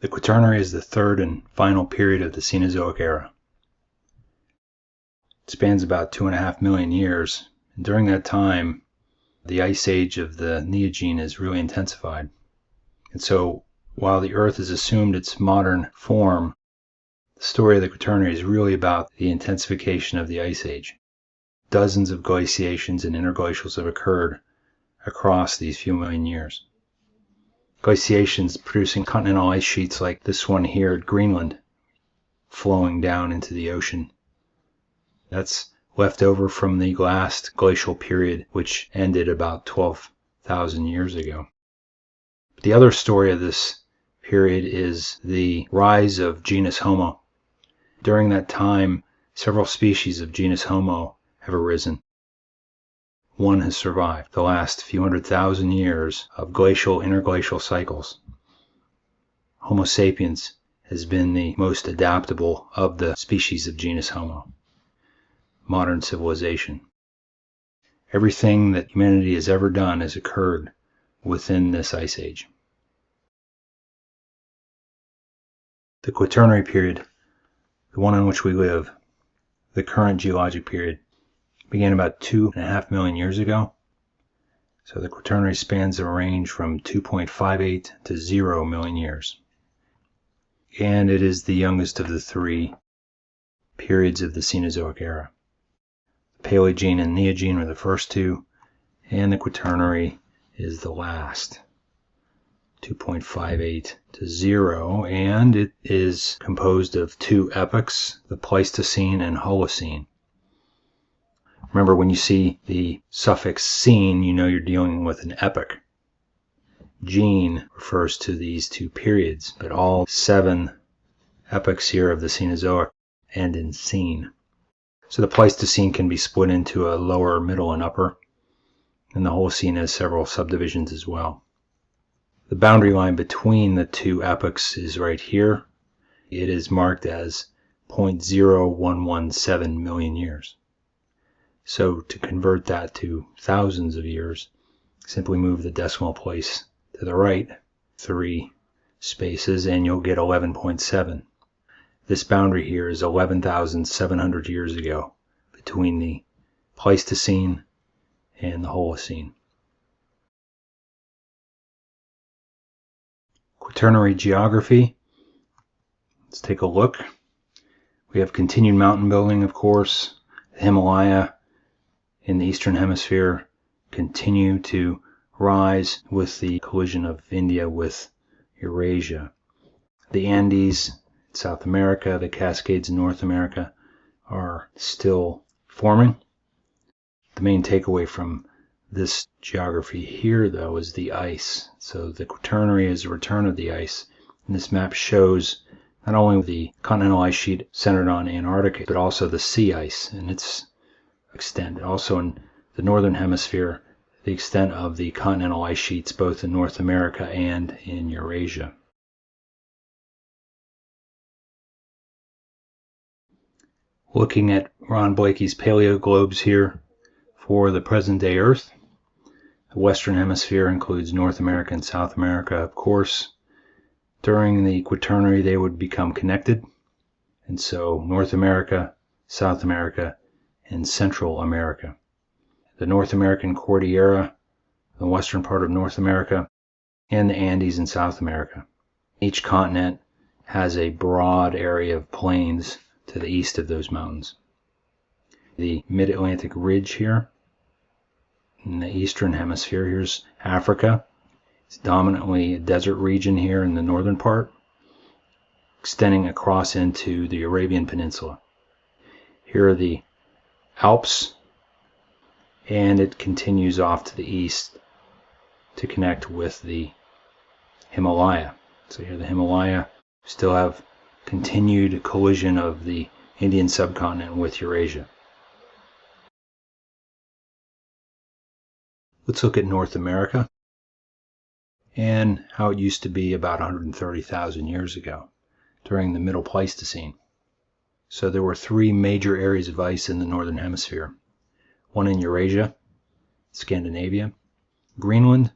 The Quaternary is the third and final period of the Cenozoic era. It spans about 2.5 million years, and during that time, the ice age of the Neogene is really intensified. And so, while the Earth has assumed its modern form, the story of the Quaternary is really about the intensification of the ice age. Dozens of glaciations and interglacials have occurred across these few million years. Glaciations producing continental ice sheets like this one here at Greenland, flowing down into the ocean. That's left over from the last glacial period, which ended about 12,000 years ago. But the other story of this period is the rise of genus Homo. During that time, several species of genus Homo have arisen. One has survived the last few 100,000 years of glacial interglacial cycles. Homo sapiens has been the most adaptable of the species of genus Homo. Modern civilization. Everything that humanity has ever done has occurred within this ice age. The Quaternary period, the one in which we live, the current geologic period, began about 2.5 million years ago. So the Quaternary spans a range from 2.58 to 0 million years. And it is the youngest of the three periods of the Cenozoic era. The Paleogene and Neogene are the first two, and the Quaternary is the last. 2.58 to 0, and it is composed of two epochs, the Pleistocene and Holocene. Remember, when you see the suffix "cene," you know you're dealing with an epoch. Gene refers to these two periods, but all 7 epochs here of the Cenozoic end in "cene." So the Pleistocene can be split into a lower, middle, and upper, and the Holocene has several subdivisions as well. The boundary line between the two epochs is right here. It is marked as 0.0117 million years. So to convert that to thousands of years, simply move the decimal place to the right 3 spaces and you'll get 11.7. This boundary here is 11,700 years ago between the Pleistocene and the Holocene. Quaternary geography. Let's take a look. We have continued mountain building, of course. The Himalaya in the eastern hemisphere continue to rise with the collision of India with Eurasia. The Andes in South America, the Cascades in North America are still forming. The main takeaway from this geography here, though, is the ice. So the Quaternary is a return of the ice. And this map shows not only the continental ice sheet centered on Antarctica, but also the sea ice and its extent. Also in the northern hemisphere, the extent of the continental ice sheets both in North America and in Eurasia. Looking at Ron Blakey's paleoglobes here for the present-day Earth. The Western Hemisphere includes North America and South America, of course. During the Quaternary, they would become connected. And so North America, South America, and Central America. The North American Cordillera, the western part of North America, and the Andes in South America. Each continent has a broad area of plains to the east of those mountains. The Mid-Atlantic Ridge here, in the eastern hemisphere, here's Africa. It's dominantly a desert region here in the northern part, extending across into the Arabian Peninsula. Here are the Alps, and it continues off to the east to connect with the Himalaya. So here the Himalaya still have continued collision of the Indian subcontinent with Eurasia. Let's look at North America and how it used to be about 130,000 years ago during the Middle Pleistocene. So there were 3 major areas of ice in the northern hemisphere. One in Eurasia, Scandinavia, Greenland,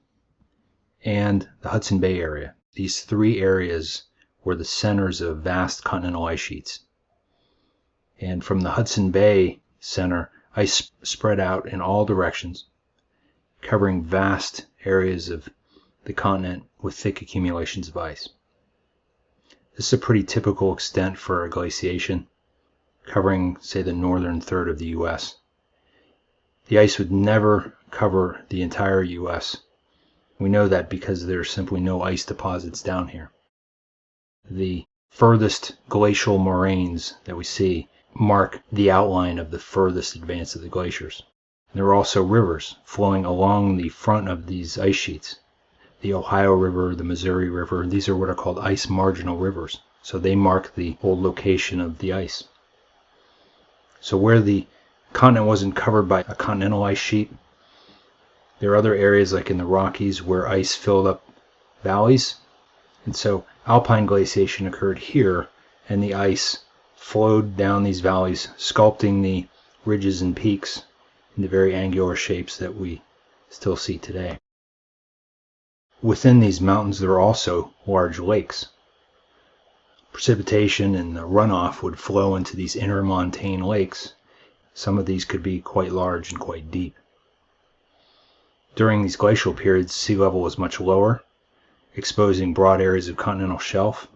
and the Hudson Bay area. These 3 areas were the centers of vast continental ice sheets. And from the Hudson Bay center, ice spread out in all directions, covering vast areas of the continent with thick accumulations of ice. This is a pretty typical extent for a glaciation, covering, say, the northern third of the U.S. The ice would never cover the entire U.S. We know that because there's simply no ice deposits down here. The furthest glacial moraines that we see mark the outline of the furthest advance of the glaciers. There are also rivers flowing along the front of these ice sheets. The Ohio River, the Missouri River, these are what are called ice marginal rivers. So they mark the old location of the ice. So where the continent wasn't covered by a continental ice sheet, there are other areas like in the Rockies where ice filled up valleys. And so alpine glaciation occurred here, and the ice flowed down these valleys, sculpting the ridges and peaks into very angular shapes that we still see today. Within these mountains there are also large lakes. Precipitation and the runoff would flow into these intermontane lakes. Some of these could be quite large and quite deep. During these glacial periods, sea level was much lower, exposing broad areas of continental shelf,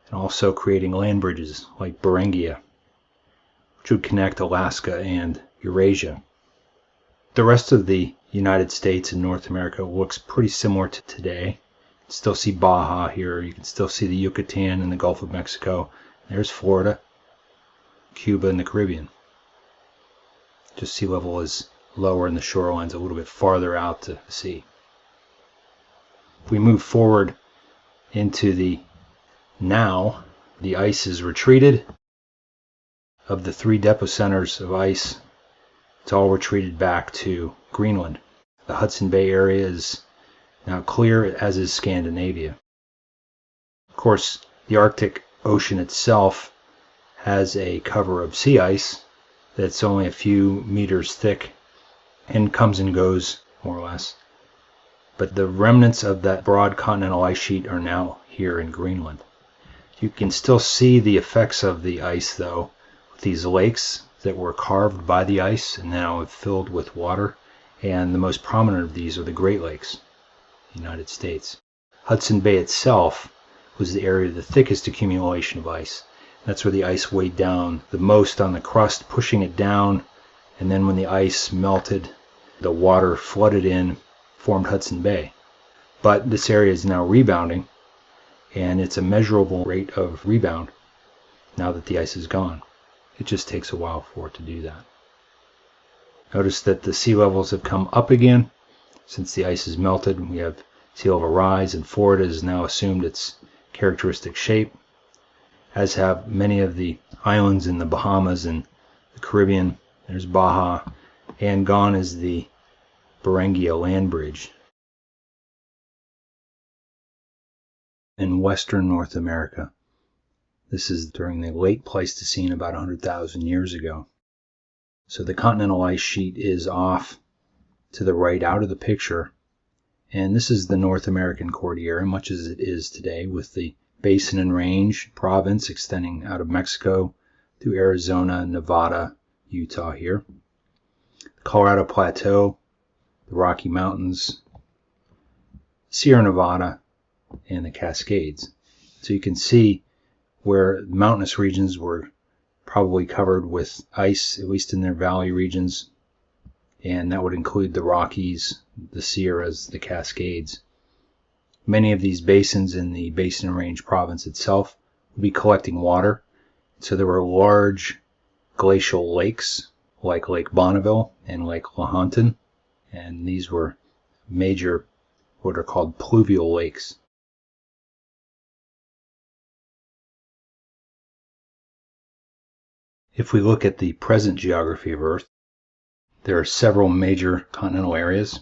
and also creating land bridges like Beringia, which would connect Alaska and Eurasia. The rest of the United States and North America looks pretty similar to today. You can still see Baja here, you can still see the Yucatan and the Gulf of Mexico. There's Florida, Cuba, and the Caribbean. Just sea level is lower and the shoreline's a little bit farther out to sea. If we move forward into the now, the ice is retreated. Of the 3 depot centers of ice, it's all retreated back to Greenland. The Hudson Bay area is now clear, as is Scandinavia. Of course, the Arctic Ocean itself has a cover of sea ice that's only a few meters thick and comes and goes, more or less. But the remnants of that broad continental ice sheet are now here in Greenland. You can still see the effects of the ice, though, with these lakes that were carved by the ice and now have filled with water. And the most prominent of these are the Great Lakes, the United States. Hudson Bay itself was the area of the thickest accumulation of ice. That's where the ice weighed down the most on the crust, pushing it down. And then when the ice melted, the water flooded in, formed Hudson Bay. But this area is now rebounding, and it's a measurable rate of rebound now that the ice is gone. It just takes a while for it to do that. Notice that the sea levels have come up again since the ice is melted. We have sea level rise, and Florida has now assumed its characteristic shape, as have many of the islands in the Bahamas and the Caribbean. There's Baja, and gone is the Beringia land bridge. In western North America, this is during the late Pleistocene, about 100,000 years ago. So the continental ice sheet is off to the right out of the picture, and this is the North American Cordillera, much as it is today, with the Basin and Range province extending out of Mexico through Arizona, Nevada, Utah here. The Colorado Plateau, the Rocky Mountains, Sierra Nevada, and the Cascades. So you can see where mountainous regions were probably covered with ice, at least in their valley regions, and that would include the Rockies, the Sierras, the Cascades. Many of these basins in the Basin and Range province itself would be collecting water, so there were large glacial lakes like Lake Bonneville and Lake Lahontan, and these were major, what are called pluvial lakes. If we look at the present geography of Earth, there are several major continental areas,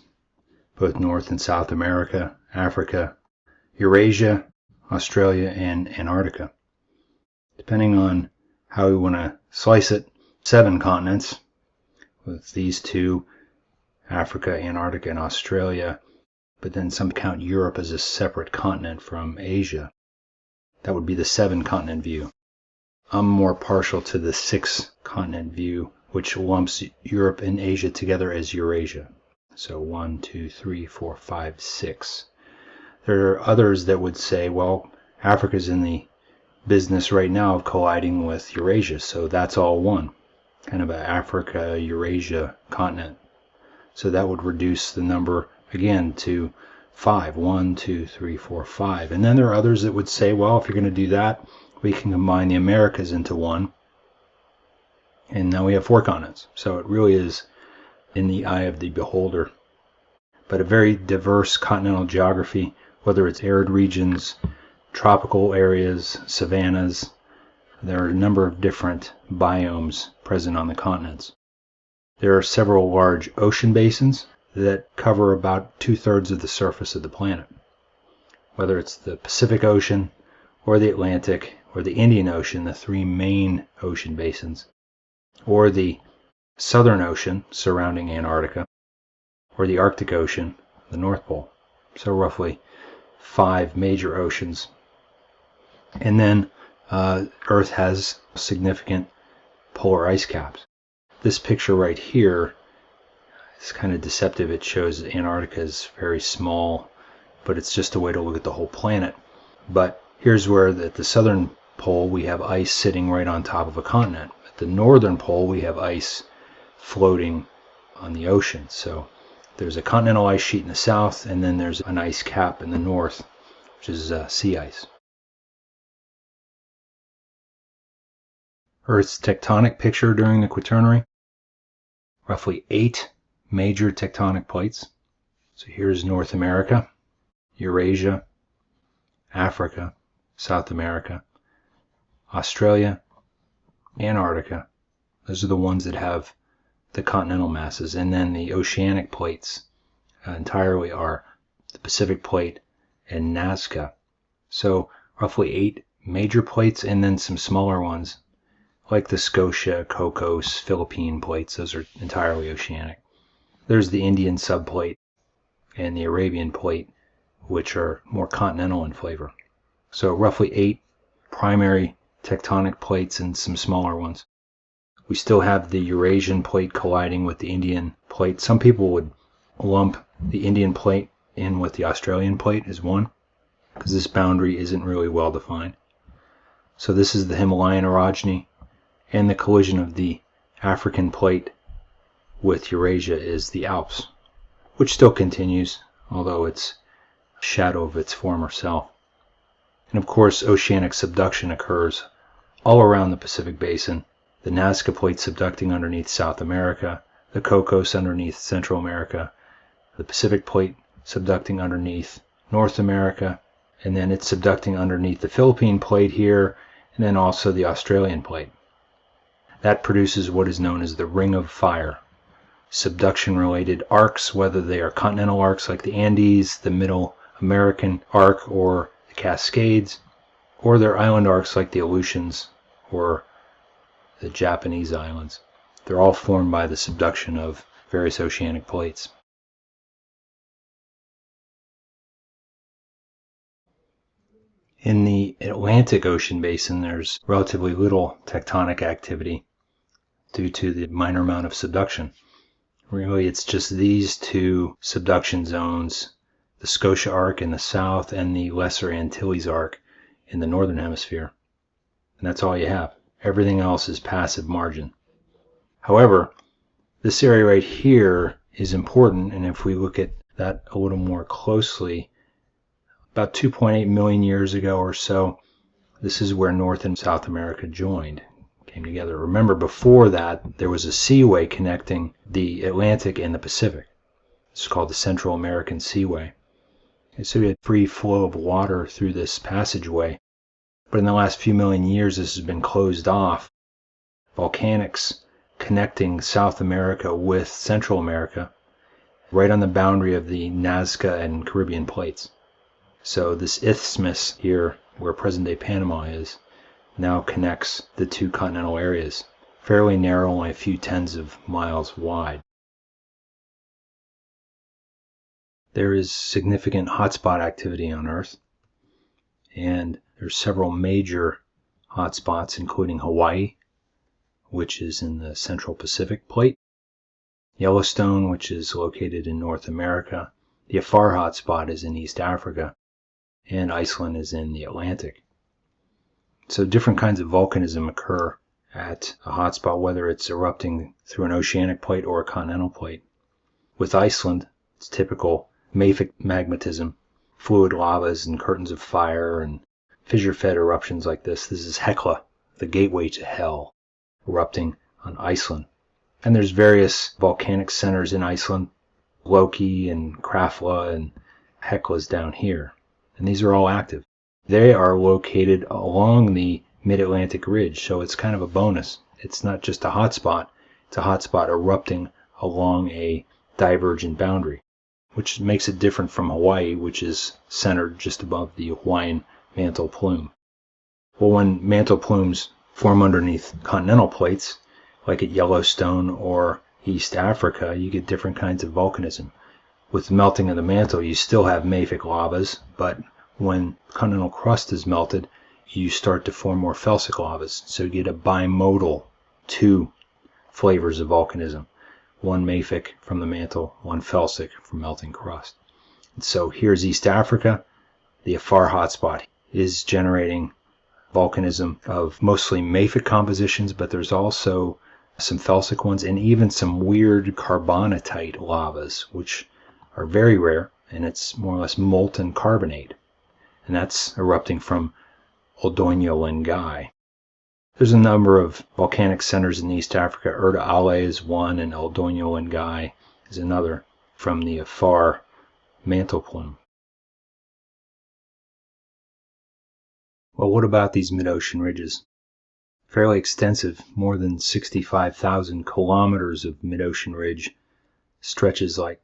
both North and South America, Africa, Eurasia, Australia, and Antarctica. Depending on how we want to slice it, 7 continents, with these 2, Africa, Antarctica, and Australia, but then some count Europe as a separate continent from Asia. That would be the 7-continent view. I'm more partial to the 6-continent view, which lumps Europe and Asia together as Eurasia. So 1, 2, 3, 4, 5, 6. There are others that would say, well, Africa's in the business right now of colliding with Eurasia, so that's all one. Kind of an Africa-Eurasia continent. So that would reduce the number, again, to 5. 1, 2, 3, 4, 5. And then there are others that would say, well, if you're going to do that, we can combine the Americas into one. And now we have 4 continents. So it really is in the eye of the beholder. But a very diverse continental geography, whether it's arid regions, tropical areas, savannas. There are a number of different biomes present on the continents. There are several large ocean basins that cover about 2/3 of the surface of the planet. Whether it's the Pacific Ocean or the Atlantic or the Indian Ocean, the 3 main ocean basins, or the Southern Ocean surrounding Antarctica, or the Arctic Ocean, the North Pole. So roughly 5 major oceans. And then Earth has significant polar ice caps. This picture right here is kind of deceptive. It shows Antarctica is very small, but it's just a way to look at the whole planet. But here's where at the southern pole we have ice sitting right on top of a continent. At the northern pole we have ice floating on the ocean. So there's a continental ice sheet in the south, and then there's an ice cap in the north, which is sea ice. Earth's tectonic picture during the Quaternary: roughly 8 major tectonic plates. So here's North America, Eurasia, Africa, South America, Australia, Antarctica. Those are the ones that have the continental masses. And then the oceanic plates entirely are the Pacific Plate and Nazca. So roughly 8 major plates, and then some smaller ones like the Scotia, Cocos, Philippine plates. Those are entirely oceanic. There's the Indian subplate and the Arabian plate, which are more continental in flavor. So roughly 8 primary tectonic plates and some smaller ones. We still have the Eurasian plate colliding with the Indian plate. Some people would lump the Indian plate in with the Australian plate as one, because this boundary isn't really well defined. So this is the Himalayan orogeny, and the collision of the African plate with Eurasia is the Alps, which still continues, although it's a shadow of its former self. And of course, oceanic subduction occurs all around the Pacific Basin. The Nazca Plate subducting underneath South America, the Cocos underneath Central America, the Pacific Plate subducting underneath North America, and then it's subducting underneath the Philippine Plate here, and then also the Australian Plate. That produces what is known as the Ring of Fire. Subduction-related arcs, whether they are continental arcs like the Andes, the Middle American arc, or the Cascades, or they're island arcs like the Aleutians or the Japanese islands. They're all formed by the subduction of various oceanic plates. In the Atlantic Ocean basin, there's relatively little tectonic activity due to the minor amount of subduction. Really, it's just these 2 subduction zones, the Scotia Arc in the south and the Lesser Antilles Arc in the northern hemisphere. And that's all you have. Everything else is passive margin. However, this area right here is important, and if we look at that a little more closely, about 2.8 million years ago or so, this is where North and South America joined, came together. Remember, before that, there was a seaway connecting the Atlantic and the Pacific. It's called the Central American Seaway. And so we had free flow of water through this passageway. But in the last few million years, this has been closed off. Volcanics connecting South America with Central America, right on the boundary of the Nazca and Caribbean plates. So this isthmus here, where present-day Panama is, now connects the 2 continental areas. Fairly narrow, only a few tens of miles wide. There is significant hotspot activity on Earth, and There's several major hotspots, including Hawaii, which is in the Central Pacific Plate, Yellowstone, which is located in North America, the Afar hotspot is in East Africa, and Iceland is in the Atlantic. So different kinds of volcanism occur at a hotspot, whether it's erupting through an oceanic plate or a continental plate. With Iceland, it's typical mafic magmatism, fluid lavas and curtains of fire and fissure-fed eruptions like this. This is Hekla, the gateway to hell, erupting on Iceland. And there's various volcanic centers in Iceland, Loki and Krafla and Hekla's down here. And these are all active. They are located along the Mid-Atlantic Ridge, so it's kind of a bonus. It's not just a hotspot, it's a hotspot erupting along a divergent boundary, which makes it different from Hawaii, which is centered just above the Hawaiian mantle plume. Well, when mantle plumes form underneath continental plates, like at Yellowstone or East Africa, you get different kinds of volcanism. With the melting of the mantle, you still have mafic lavas, but when continental crust is melted, you start to form more felsic lavas. So you get a bimodal, two flavors of volcanism. One mafic from the mantle, one felsic from melting crust. And so here's East Africa. The Afar hotspot is generating volcanism of mostly mafic compositions, but there's also some felsic ones and even some weird carbonatite lavas, which are very rare, and it's more or less molten carbonate. And that's erupting from Oldoño Lengai. There's a number of volcanic centers in East Africa. Erta Ale is one, and Oldoño Lengai is another from the Afar mantle plume. Well, what about these mid-ocean ridges? Fairly extensive, more than 65,000 kilometers of mid-ocean ridge stretches like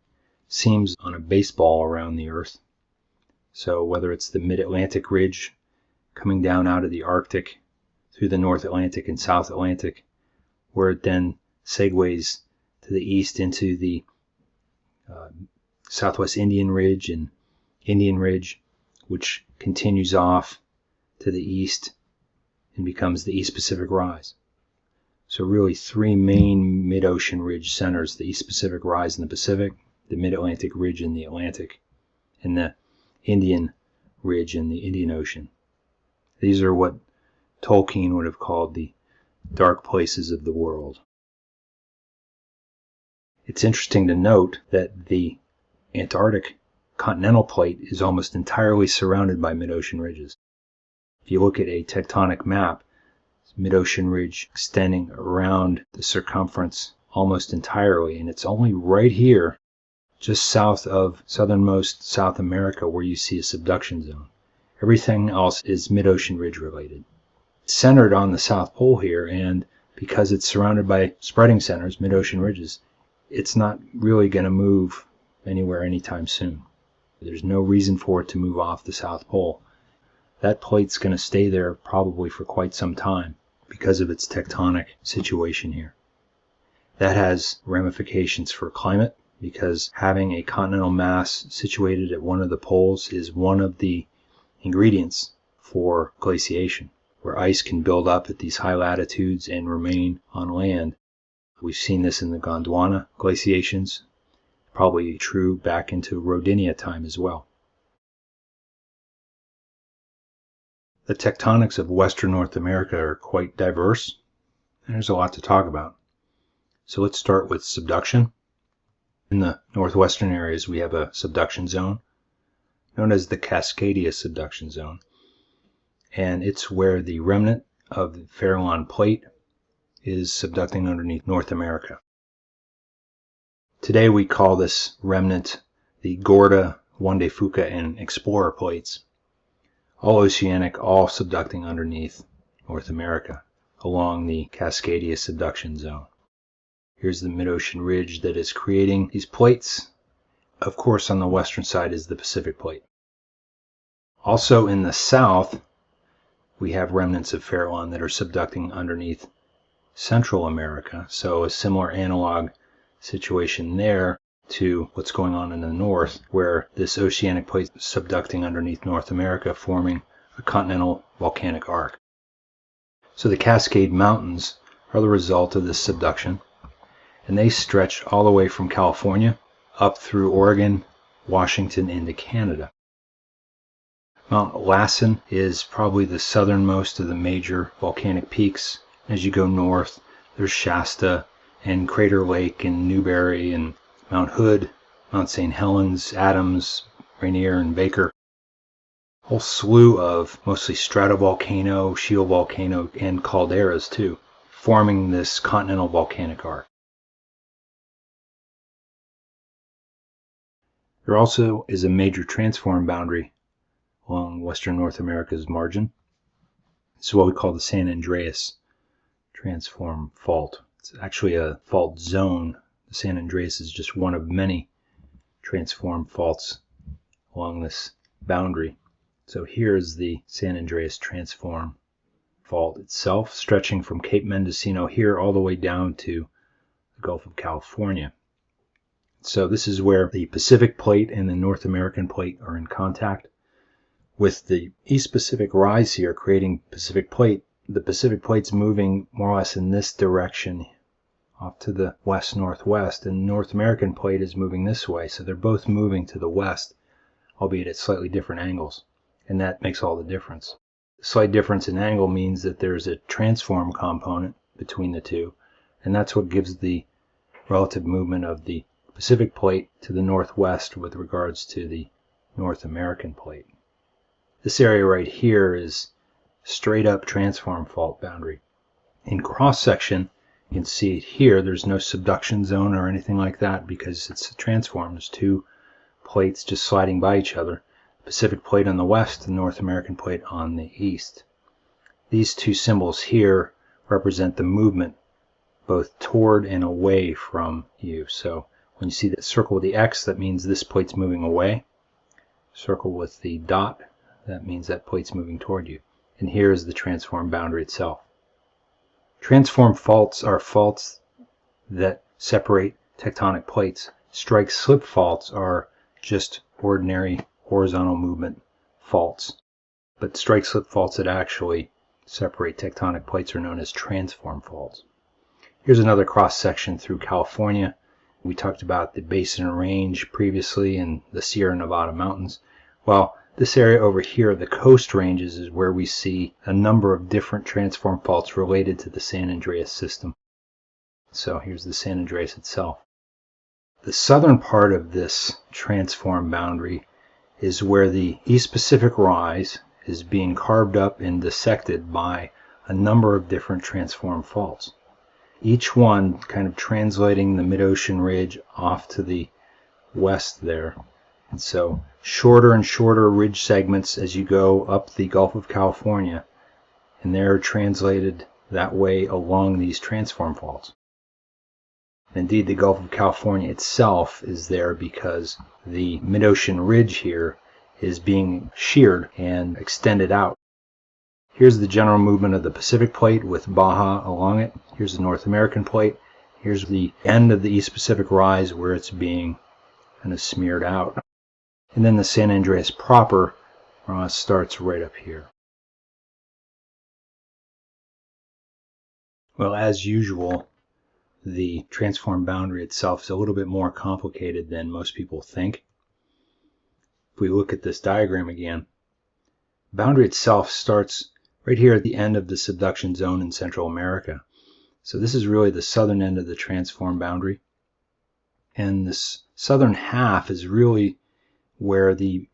seams on a baseball around the Earth. So whether it's the Mid-Atlantic Ridge coming down out of the Arctic through the North Atlantic and South Atlantic, where it then segues to the east into the Southwest Indian Ridge and Indian Ridge, which continues off to the east and becomes the East Pacific Rise. So really three main mid-ocean ridge centers: the East Pacific Rise in the Pacific, the Mid-Atlantic Ridge in the Atlantic, and the Indian Ridge in the Indian Ocean. These are what Tolkien would have called the dark places of the world. It's interesting to note that the Antarctic continental plate is almost entirely surrounded by mid-ocean ridges. If you look at a tectonic map, mid-ocean ridge extending around the circumference almost entirely, and it's only right here, just south of southernmost South America, where you see a subduction zone. Everything else is mid-ocean ridge related. It's centered on the South Pole here, and because it's surrounded by spreading centers, mid-ocean ridges, it's not really going to move anywhere anytime soon. There's no reason for it to move off the South Pole. That plate's going to stay there probably for quite some time because of its tectonic situation here. That has ramifications for climate, because having a continental mass situated at one of the poles is one of the ingredients for glaciation, where ice can build up at these high latitudes and remain on land. We've seen this in the Gondwana glaciations, probably true back into Rodinia time as well. The tectonics of Western North America are quite diverse, and there's a lot to talk about. So let's start with subduction. In the northwestern areas, we have a subduction zone known as the Cascadia subduction zone, and it's where the remnant of the Farallon Plate is subducting underneath North America. Today we call this remnant the Gorda, Juan de Fuca, and Explorer plates, all oceanic, all subducting underneath North America along the Cascadia subduction zone. Here's the mid-ocean ridge that is creating these plates. Of course, on the western side is the Pacific Plate. Also in the south, we have remnants of Farallon that are subducting underneath Central America, so a similar analog situation there to what's going on in the north, where this oceanic plate is subducting underneath North America, forming a continental volcanic arc. So the Cascade Mountains are the result of this subduction, and they stretch all the way from California up through Oregon, Washington, into Canada. Mount Lassen is probably the southernmost of the major volcanic peaks. As you go north, there's Shasta and Crater Lake and Newberry and Mount Hood, Mount St. Helens, Adams, Rainier, and Baker. A whole slew of mostly stratovolcano, shield volcano, and calderas too, forming this continental volcanic arc. There also is a major transform boundary along western North America's margin. This is what we call the San Andreas transform fault. It's actually a fault zone. The San Andreas is just one of many transform faults along this boundary. So here's the San Andreas transform fault itself, stretching from Cape Mendocino here all the way down to the Gulf of California. So this is where the Pacific Plate and the North American Plate are in contact. With the East Pacific rise here creating Pacific Plate, the Pacific Plate's moving more or less in this direction off to the west-northwest, and the North American Plate is moving this way. So they're both moving to the west, albeit at slightly different angles, and that makes all the difference. The slight difference in angle means that there's a transform component between the two, and that's what gives the relative movement of the Pacific Plate to the northwest with regards to the North American Plate. This area right here is straight up transform fault boundary. In cross section, you can see it here. There's no subduction zone or anything like that because it's a transform. There's two plates just sliding by each other. Pacific Plate on the west, the North American Plate on the east. These two symbols here represent the movement both toward and away from you. So when you see the circle with the X, that means this plate's moving away. Circle with the dot, that means that plate's moving toward you. And here is the transform boundary itself. Transform faults are faults that separate tectonic plates. Strike-slip faults are just ordinary horizontal movement faults. But strike-slip faults that actually separate tectonic plates are known as transform faults. Here's another cross-section through California. We talked about the Basin Range previously and the Sierra Nevada mountains. Well, this area over here, the Coast Ranges, is where we see a number of different transform faults related to the San Andreas system. So here's the San Andreas itself. The southern part of this transform boundary is where the East Pacific rise is being carved up and dissected by a number of different transform faults. Each one kind of translating the mid-ocean ridge off to the west there. And so shorter and shorter ridge segments as you go up the Gulf of California, and they're translated that way along these transform faults. Indeed, the Gulf of California itself is there because the mid-ocean ridge here is being sheared and extended out. Here's the general movement of the Pacific Plate with Baja along it. Here's the North American Plate. Here's the end of the East Pacific rise where it's being kind of smeared out. And then the San Andreas proper starts right up here. Well, as usual, the transform boundary itself is a little bit more complicated than most people think. If we look at this diagram again, the boundary itself starts right here at the end of the subduction zone in Central America. So this is really the southern end of the transform boundary. And this southern half is really where the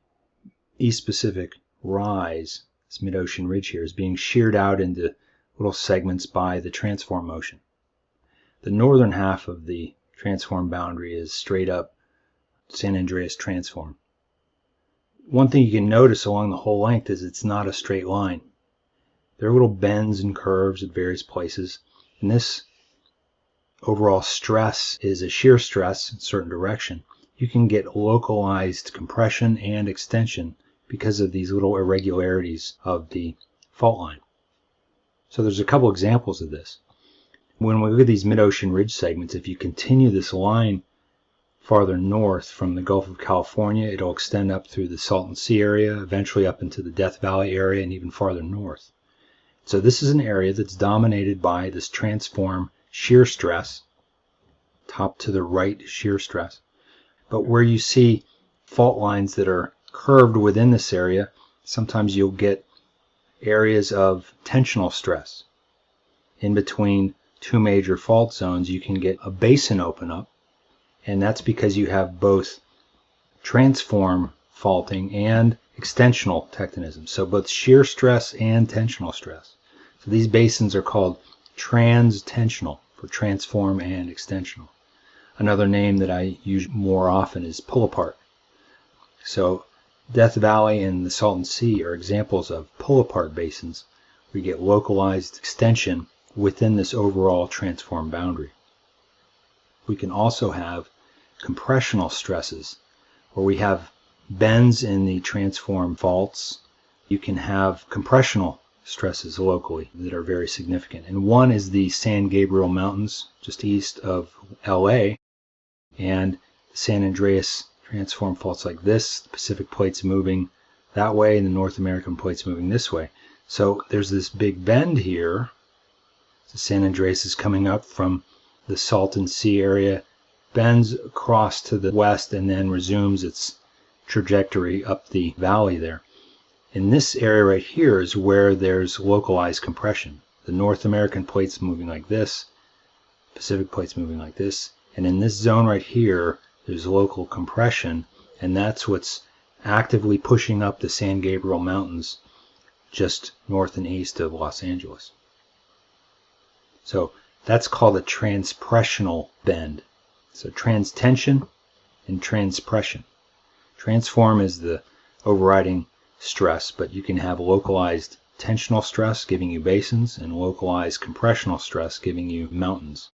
East Pacific rise, this mid-ocean ridge here, is being sheared out into little segments by the transform motion. The northern half of the transform boundary is straight up San Andreas transform. One thing you can notice along the whole length is it's not a straight line. There are little bends and curves at various places, and this overall stress is a shear stress in a certain direction. You can get localized compression and extension because of these little irregularities of the fault line. So there's a couple examples of this. When we look at these mid-ocean ridge segments, if you continue this line farther north from the Gulf of California. It'll extend up through the Salton Sea area, eventually up into the Death Valley area, and even farther north. So this is an area that's dominated by this transform shear stress, top to the right shear stress. But where you see fault lines that are curved within this area, sometimes you'll get areas of tensional stress. In between two major fault zones, you can get a basin open up, and that's because you have both transform faulting and extensional tectonism, so both shear stress and tensional stress. So these basins are called transtensional, for transform and extensional. Another name that I use more often is pull apart. So Death Valley and the Salton Sea are examples of pull apart basins where you get localized extension within this overall transform boundary. We can also have compressional stresses, where we have bends in the transform faults. You can have compressional stresses locally that are very significant. And one is the San Gabriel Mountains, just east of LA, and the San Andreas transform faults like this. The Pacific plate's moving that way, and the North American plate's moving this way. So there's this big bend here. The San Andreas is coming up from the Salton Sea area, bends across to the west, and then resumes its trajectory up the valley there. In this area right here is where there's localized compression. The North American plate's moving like this, Pacific plate's moving like this, and in this zone right here there's local compression, and that's what's actively pushing up the San Gabriel Mountains just north and east of Los Angeles. So that's called a transpressional bend. So transtension and transpression. Transform is the overriding stress, but you can have localized tensional stress giving you basins and localized compressional stress giving you mountains.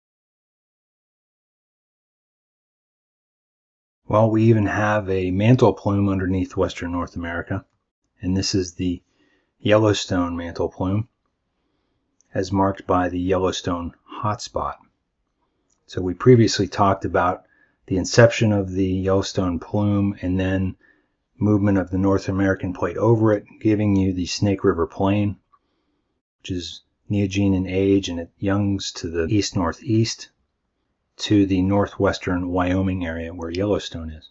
Well, we even have a mantle plume underneath western North America, and this is the Yellowstone mantle plume, as marked by the Yellowstone hotspot. So we previously talked about the inception of the Yellowstone plume and then movement of the North American plate over it, giving you the Snake River Plain, which is neogene in age, and it youngs to the east-northeast to the northwestern Wyoming area where Yellowstone is.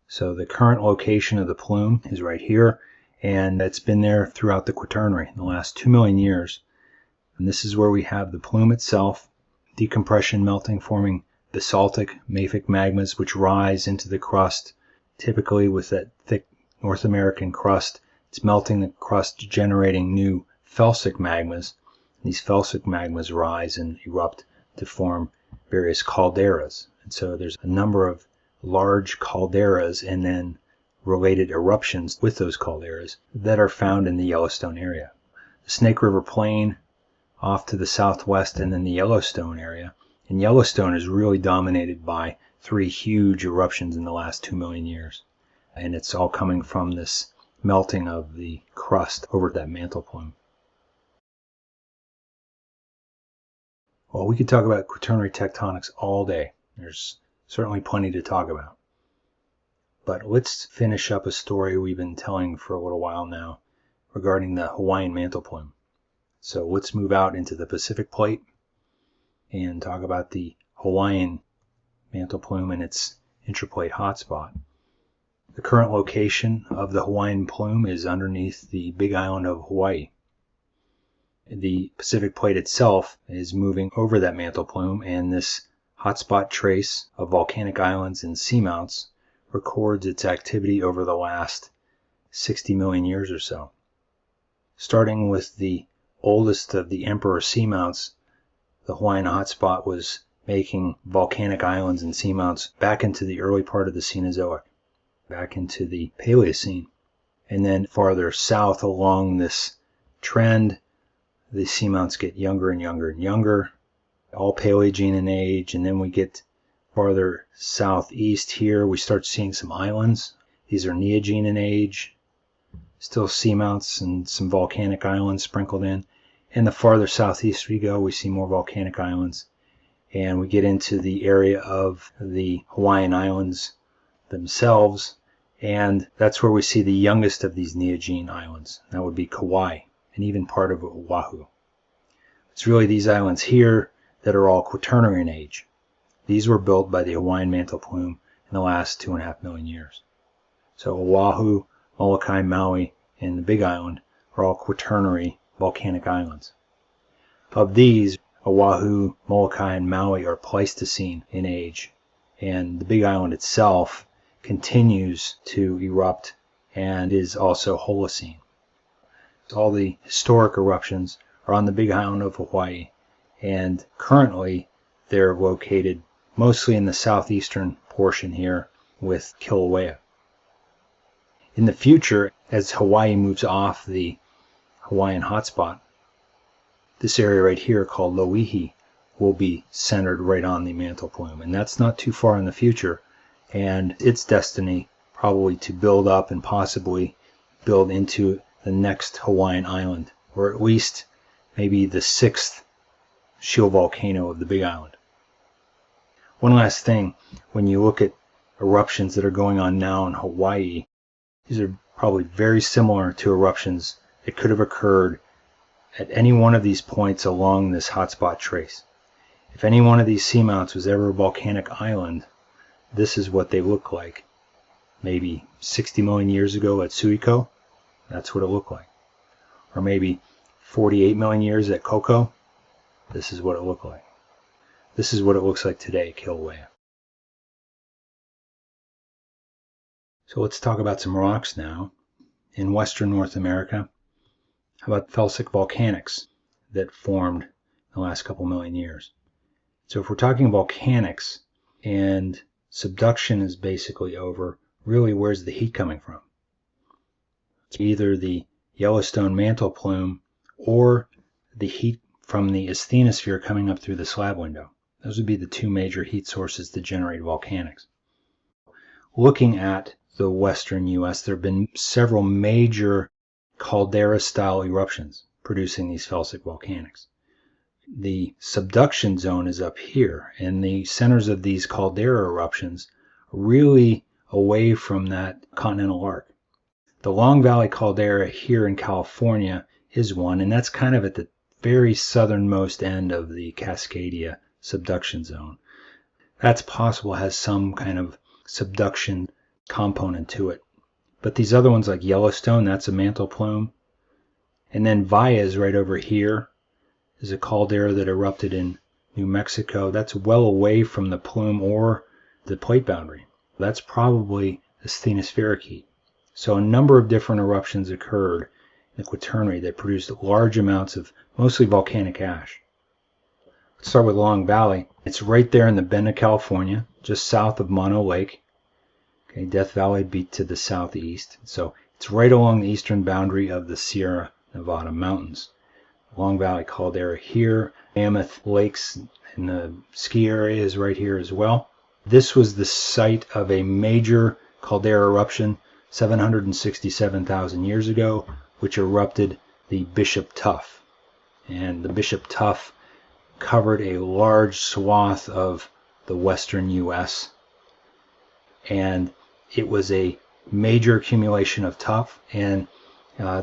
So the current location of the plume is right here, and it's been there throughout the Quaternary in the last 2 million years. And this is where we have the plume itself, decompression, melting, forming basaltic mafic magmas which rise into the crust, typically with that thick North American crust. It's melting the crust, generating new felsic magmas. These felsic magmas rise and erupt to form various calderas. And so there's a number of large calderas and then related eruptions with those calderas that are found in the Yellowstone area. The Snake River Plain off to the southwest, and then the Yellowstone area. And Yellowstone is really dominated by 3 huge eruptions in the last 2 million years. And it's all coming from this melting of the crust over that mantle plume. Well, we could talk about Quaternary tectonics all day. There's certainly plenty to talk about. But let's finish up a story we've been telling for a little while now regarding the Hawaiian mantle plume. So let's move out into the Pacific plate and talk about the Hawaiian mantle plume and its intraplate hotspot. The current location of the Hawaiian plume is underneath the Big Island of Hawaii. The Pacific plate itself is moving over that mantle plume, and this hotspot trace of volcanic islands and seamounts records its activity over the last 60 million years or so. Starting with the oldest of the emperor seamounts, the Hawaiian hotspot was making volcanic islands and seamounts back into the early part of the Cenozoic, back into the Paleocene. And then farther south along this trend, the seamounts get younger and younger and younger, all Paleogene in age. And then we get farther southeast here, we start seeing some islands. These are Neogene in age, still seamounts and some volcanic islands sprinkled in. And the farther southeast we go, we see more volcanic islands. and we get into the area of the Hawaiian Islands themselves, and that's where we see the youngest of these Neogene islands. That would be Kauai, and even part of Oahu. It's really these islands here that are all Quaternary in age. These were built by the Hawaiian mantle plume in the last 2.5 million years. So Oahu, Molokai, Maui, and the Big Island are all Quaternary volcanic islands. Of these, Oahu, Molokai, and Maui are Pleistocene in age, and the Big Island itself continues to erupt and is also Holocene. All the historic eruptions are on the Big Island of Hawaii, and currently they're located mostly in the southeastern portion here with Kilauea. In the future, as Hawaii moves off the Hawaiian hotspot, this area right here called Loihi will be centered right on the mantle plume, and that's not too far in the future, and its destiny probably to build up and possibly build into the next Hawaiian island, or at least maybe the 6th shield volcano of the Big Island. One last thing, when you look at eruptions that are going on now in Hawaii, these are probably very similar to eruptions that could have occurred at any one of these points along this hotspot trace. If any one of these seamounts was ever a volcanic island, this is what they look like. Maybe 60 million years ago at Suiko, that's what it looked like. Or maybe 48 million years at Koko, this is what it looked like. This is what it looks like today at Kilauea. So let's talk about some rocks now. In western North America, how about felsic volcanics that formed in the last couple million years? So if we're talking volcanics and subduction is basically over, really where's the heat coming from? It's either the Yellowstone mantle plume or the heat from the asthenosphere coming up through the slab window. Those would be the two major heat sources that generate volcanics. Looking at the western U.S., there have been several major caldera-style eruptions producing these felsic volcanics. The subduction zone is up here, and the centers of these caldera eruptions are really away from that continental arc. The Long Valley caldera here in California is one, and that's kind of at the very southernmost end of the Cascadia subduction zone. That's possible, has some kind of subduction component to it. But these other ones like Yellowstone, that's a mantle plume. And then Valles right over here is a caldera that erupted in New Mexico. That's well away from the plume or the plate boundary. That's probably asthenospheric heat. So a number of different eruptions occurred in the Quaternary that produced large amounts of mostly volcanic ash. Let's start with Long Valley. It's right there in the bend of California, just south of Mono Lake. Okay, Death Valley would be to the southeast. So it's right along the eastern boundary of the Sierra Nevada mountains. Long Valley caldera here. Mammoth Lakes in the ski area is right here as well. This was the site of a major caldera eruption 767,000 years ago, which erupted the Bishop Tuff. And the Bishop Tuff covered a large swath of the western U.S. and it was a major accumulation of tuff, and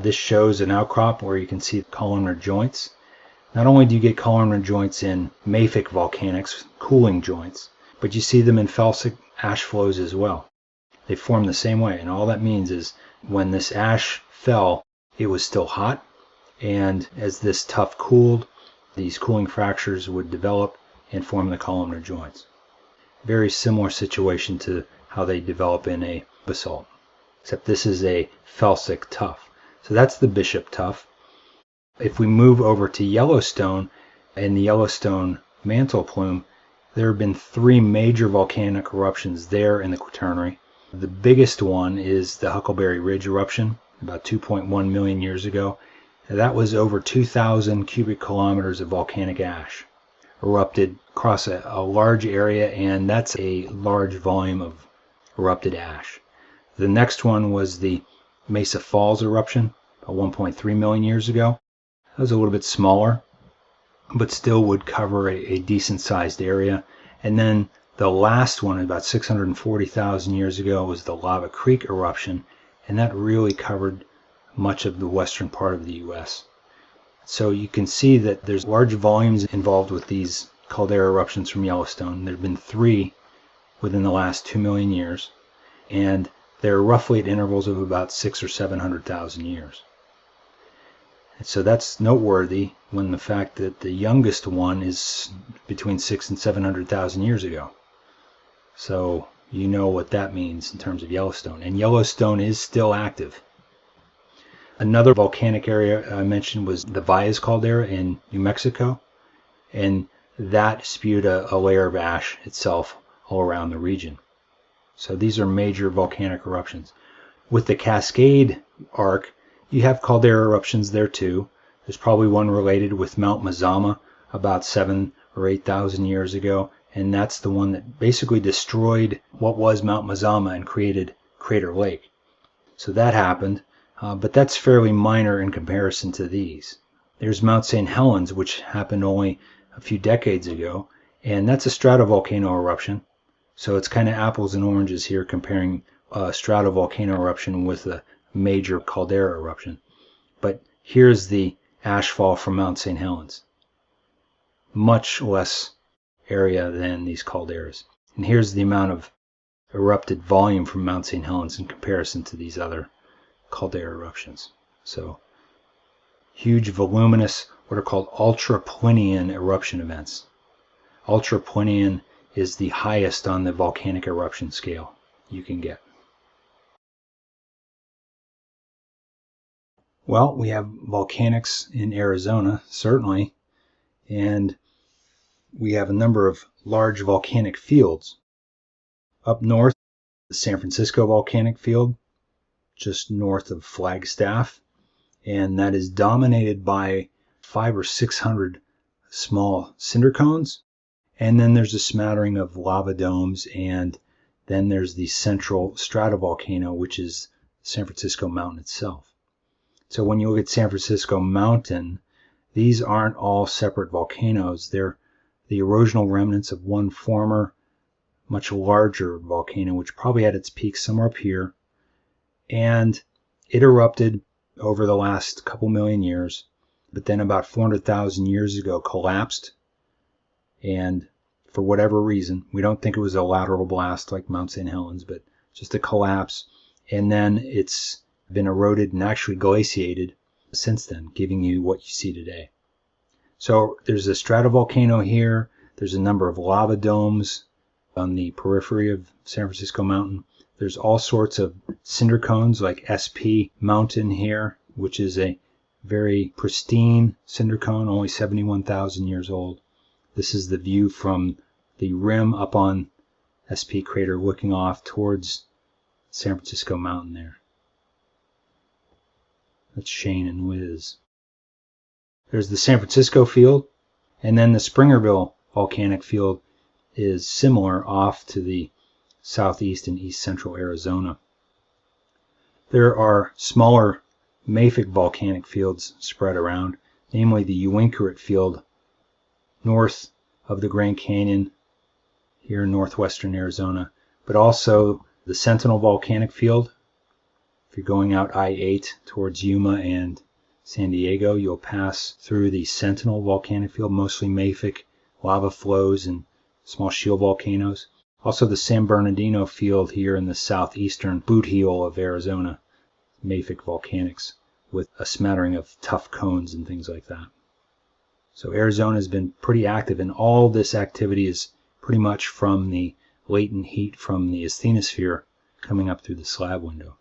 this shows an outcrop where you can see columnar joints. Not only do you get columnar joints in mafic volcanics, cooling joints, but you see them in felsic ash flows as well. They form the same way, and all that means is when this ash fell, it was still hot, and as this tuff cooled, these cooling fractures would develop and form the columnar joints. Very similar situation to how they develop in a basalt, except this is a felsic tuff. So that's the Bishop Tuff. If we move over to Yellowstone, in the Yellowstone mantle plume, there have been 3 major volcanic eruptions there in the Quaternary. The biggest one is the Huckleberry Ridge eruption, about 2.1 million years ago. That was over 2,000 cubic kilometers of volcanic ash erupted across a large area, and that's a large volume of erupted ash. The next one was the Mesa Falls eruption, about 1.3 million years ago. That was a little bit smaller, but still would cover a decent sized area. And then the last one, about 640,000 years ago, was the Lava Creek eruption, and that really covered much of the western part of the U.S. So you can see that there's large volumes involved with these caldera eruptions from Yellowstone. There have been 3 within the last 2 million years, and they're roughly at intervals of about 600,000 or 700,000 years. And so that's noteworthy when the fact that the youngest one is between 600,000 and 700,000 years ago. So you know what that means in terms of Yellowstone. And Yellowstone is still active. Another volcanic area I mentioned was the Valles caldera in New Mexico, and that spewed a layer of ash itself all around the region. So these are major volcanic eruptions. With the Cascade Arc, you have caldera eruptions there too. There's probably one related with Mount Mazama about 7,000 or 8,000 years ago, and that's the one that basically destroyed what was Mount Mazama and created Crater Lake. So that happened, but that's fairly minor in comparison to these. There's Mount St. Helens, which happened only a few decades ago, and that's a stratovolcano eruption. So it's kind of apples and oranges here, comparing a stratovolcano eruption with a major caldera eruption. But here's the ashfall from Mount St. Helens. Much less area than these calderas. And here's the amount of erupted volume from Mount St. Helens in comparison to these other caldera eruptions. So huge, voluminous, what are called ultra-Plinian eruption events. Ultra-Plinian is the highest on the volcanic eruption scale you can get. Well, we have volcanics in Arizona, certainly, and we have a number of large volcanic fields. Up north, the San Francisco volcanic field, just north of Flagstaff, and that is dominated by 500 or 600 small cinder cones. And then there's a smattering of lava domes, and then there's the central stratovolcano, which is San Francisco Mountain itself. So when you look at San Francisco Mountain, these aren't all separate volcanoes. They're the erosional remnants of one former, much larger volcano, which probably had its peak somewhere up here. And it erupted over the last couple million years, but then about 400,000 years ago collapsed. And for whatever reason, we don't think it was a lateral blast like Mount St. Helens, but just a collapse. And then it's been eroded and actually glaciated since then, giving you what you see today. So there's a stratovolcano here. There's a number of lava domes on the periphery of San Francisco Mountain. There's all sorts of cinder cones like SP Mountain here, which is a very pristine cinder cone, only 71,000 years old. This is the view from the rim up on SP crater looking off towards San Francisco Mountain there. That's Shane and Liz. There's the San Francisco field, and then the Springerville volcanic field is similar off to the southeast and east central Arizona. There are smaller mafic volcanic fields spread around, namely the Uinkaret field north of the Grand Canyon here in northwestern Arizona, but also the Sentinel volcanic field. If you're going out I-8 towards Yuma and San Diego, you'll pass through the Sentinel volcanic field, mostly mafic lava flows and small shield volcanoes. Also the San Bernardino field here in the southeastern boot heel of Arizona, mafic volcanics with a smattering of tough cones and things like that. So Arizona has been pretty active, and all this activity is pretty much from the latent heat from the asthenosphere coming up through the slab window.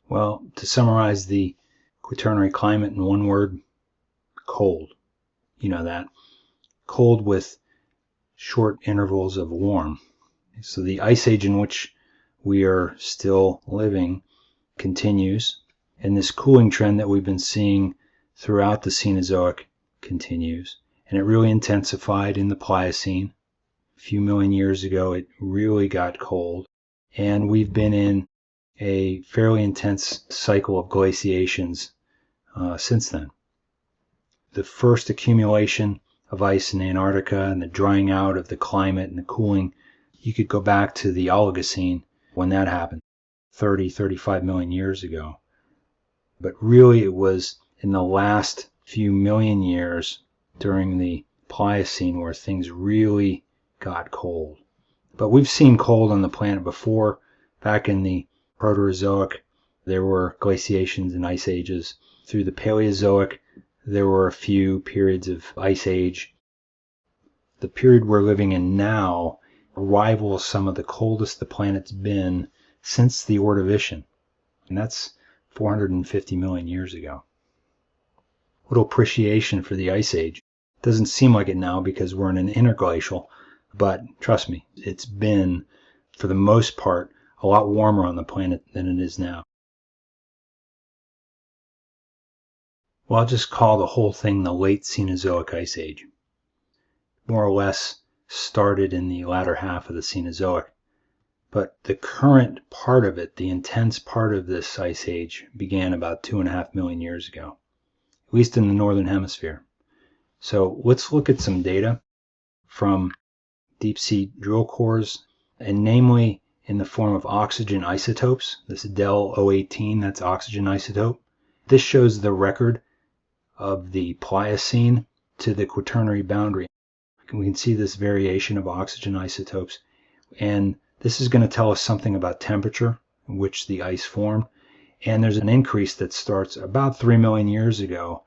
Well, to summarize the Quaternary climate in one word, cold. You know that. Cold with short intervals of warm. So the ice age in which we are still living continues, and this cooling trend that we've been seeing throughout the Cenozoic continues, and it really intensified in the Pliocene. A few million years ago it really got cold, and we've been in a fairly intense cycle of glaciations since then. the first accumulation of ice in Antarctica and the drying out of the climate and the cooling, you could go back to the Oligocene when that happened, 35 million years ago. But really it was in the last few million years during the Pliocene where things really got cold. But we've seen cold on the planet before. Back in the Proterozoic, there were glaciations and ice ages. Through the Paleozoic, there were a few periods of ice age. The period we're living in now rivals some of the coldest the planet's been since the Ordovician, and that's 450 million years ago. Little appreciation for the ice age. Doesn't seem like it now because we're in an interglacial, but trust me, it's been, for the most part, a lot warmer on the planet than it is now. Well, I'll just call the whole thing the late Cenozoic Ice Age. More or less started in the latter half of the Cenozoic. But the current part of it, the intense part of this ice age, began about 2.5 million years ago, at least in the northern hemisphere. So let's look at some data from deep sea drill cores, and namely in the form of oxygen isotopes. This Del 018, that's oxygen isotope. This shows the record of the Pliocene to the Quaternary boundary. We can see this variation of oxygen isotopes, and this is going to tell us something about temperature in which the ice formed. And there's an increase that starts about 3 million years ago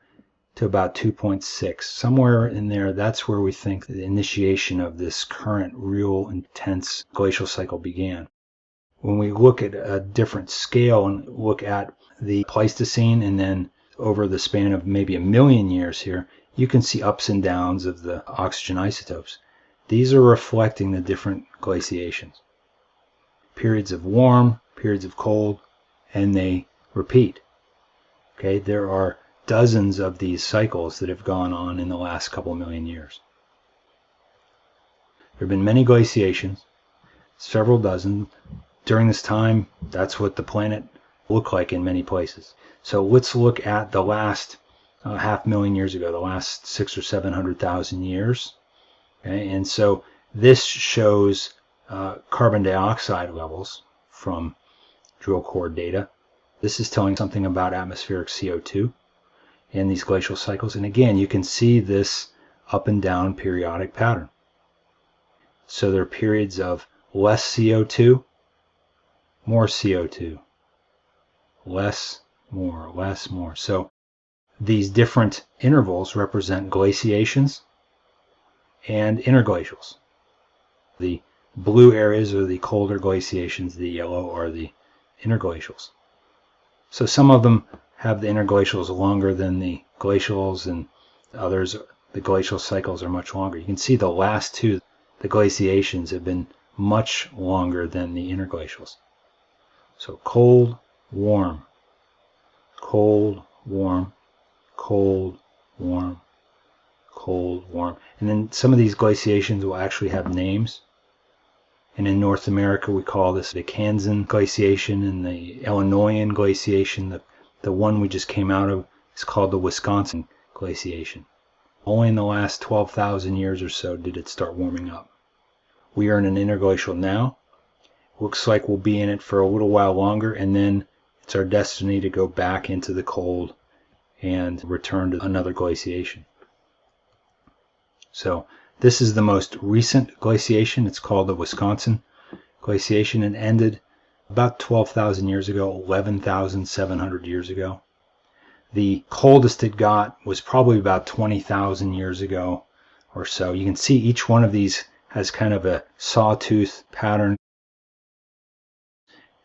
to about 2.6. Somewhere in there, that's where we think the initiation of this current real intense glacial cycle began. When we look at a different scale and look at the Pleistocene and then over the span of maybe 1 million years here, you can see ups and downs of the oxygen isotopes. These are reflecting the different glaciations. Periods of warm, periods of cold, and they repeat. Okay, there are dozens of these cycles that have gone on in the last couple million years. There have been many glaciations, several dozen. During this time, that's what the planet looked like in many places. So let's look at the last 500,000 years ago, the last 600,000 or 700,000 years. Okay, and so this shows carbon dioxide levels from drill core data. This is telling something about atmospheric CO2 in these glacial cycles. And again, you can see this up and down periodic pattern. So there are periods of less CO2, more CO2, less, more, less, more. So these different intervals represent glaciations and interglacials. The blue areas are the colder glaciations, the yellow are the interglacials. So some of them have the interglacials longer than the glacials, and others, the glacial cycles are much longer. You can see the last two, the glaciations, have been much longer than the interglacials. So cold, warm, cold, warm, cold, warm, cold, warm. And then some of these glaciations will actually have names. And in North America, we call this the Kansan glaciation and the Illinoisan glaciation. The one we just came out of is called the Wisconsin glaciation. Only in the last 12,000 years or so did it start warming up. We are in an interglacial now. Looks like we'll be in it for a little while longer, and then it's our destiny to go back into the cold and return to another glaciation. So this is the most recent glaciation. It's called the Wisconsin glaciation and ended about 12,000 years ago, 11,700 years ago. The coldest it got was probably about 20,000 years ago or so. You can see each one of these has kind of a sawtooth pattern.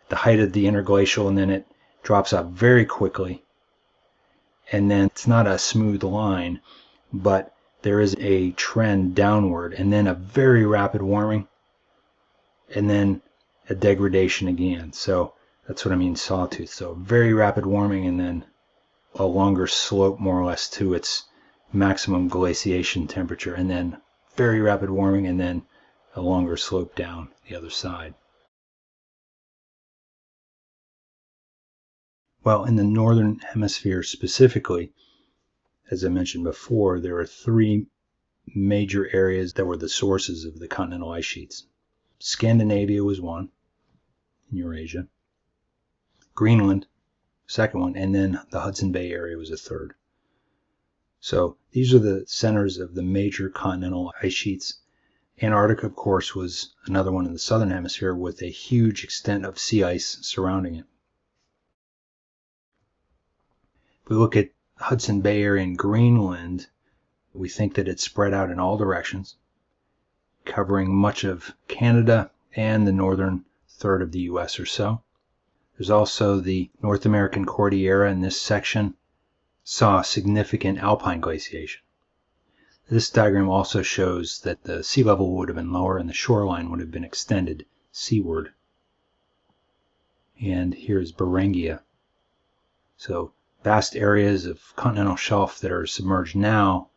The height of the interglacial, and then it drops off very quickly. And then it's not a smooth line, but there is a trend downward, and then a very rapid warming, and then a degradation again. So that's what I mean, sawtooth. So very rapid warming, and then a longer slope more or less to its maximum glaciation temperature, and then very rapid warming, and then a longer slope down the other side. Well, in the northern hemisphere specifically, as I mentioned before, there are three major areas that were the sources of the continental ice sheets. Scandinavia was one, in Eurasia. Greenland, second one, and then the Hudson Bay area was a third. So these are the centers of the major continental ice sheets. Antarctica, of course, was another one in the southern hemisphere with a huge extent of sea ice surrounding it. If we look at Hudson Bay area in Greenland, we think that it's spread out in all directions, covering much of Canada and the northern third of the US or so. There's also the North American Cordillera in this section, saw significant alpine glaciation. This diagram also shows that the sea level would have been lower and the shoreline would have been extended seaward. And here's Beringia. So vast areas of continental shelf that are submerged now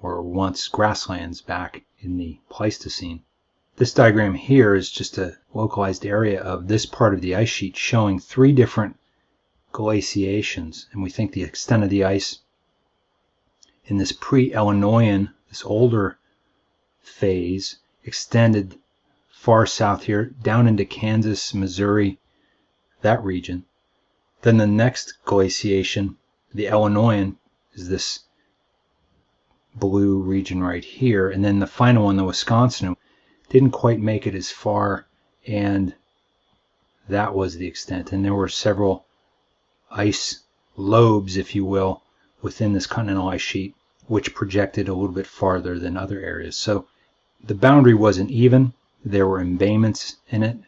were once grasslands back in the Pleistocene. This diagram here is just a localized area of this part of the ice sheet showing three different glaciations, and we think the extent of the ice in this pre-Illinoian, this older phase, extended far south here down into Kansas, Missouri, that region. Then the next glaciation, the Illinoian, is this blue region right here, and then the final one, the Wisconsin, didn't quite make it as far, and that was the extent. And there were several ice lobes, if you will, within this continental ice sheet, which projected a little bit farther than other areas. So the boundary wasn't even. There were embayments in it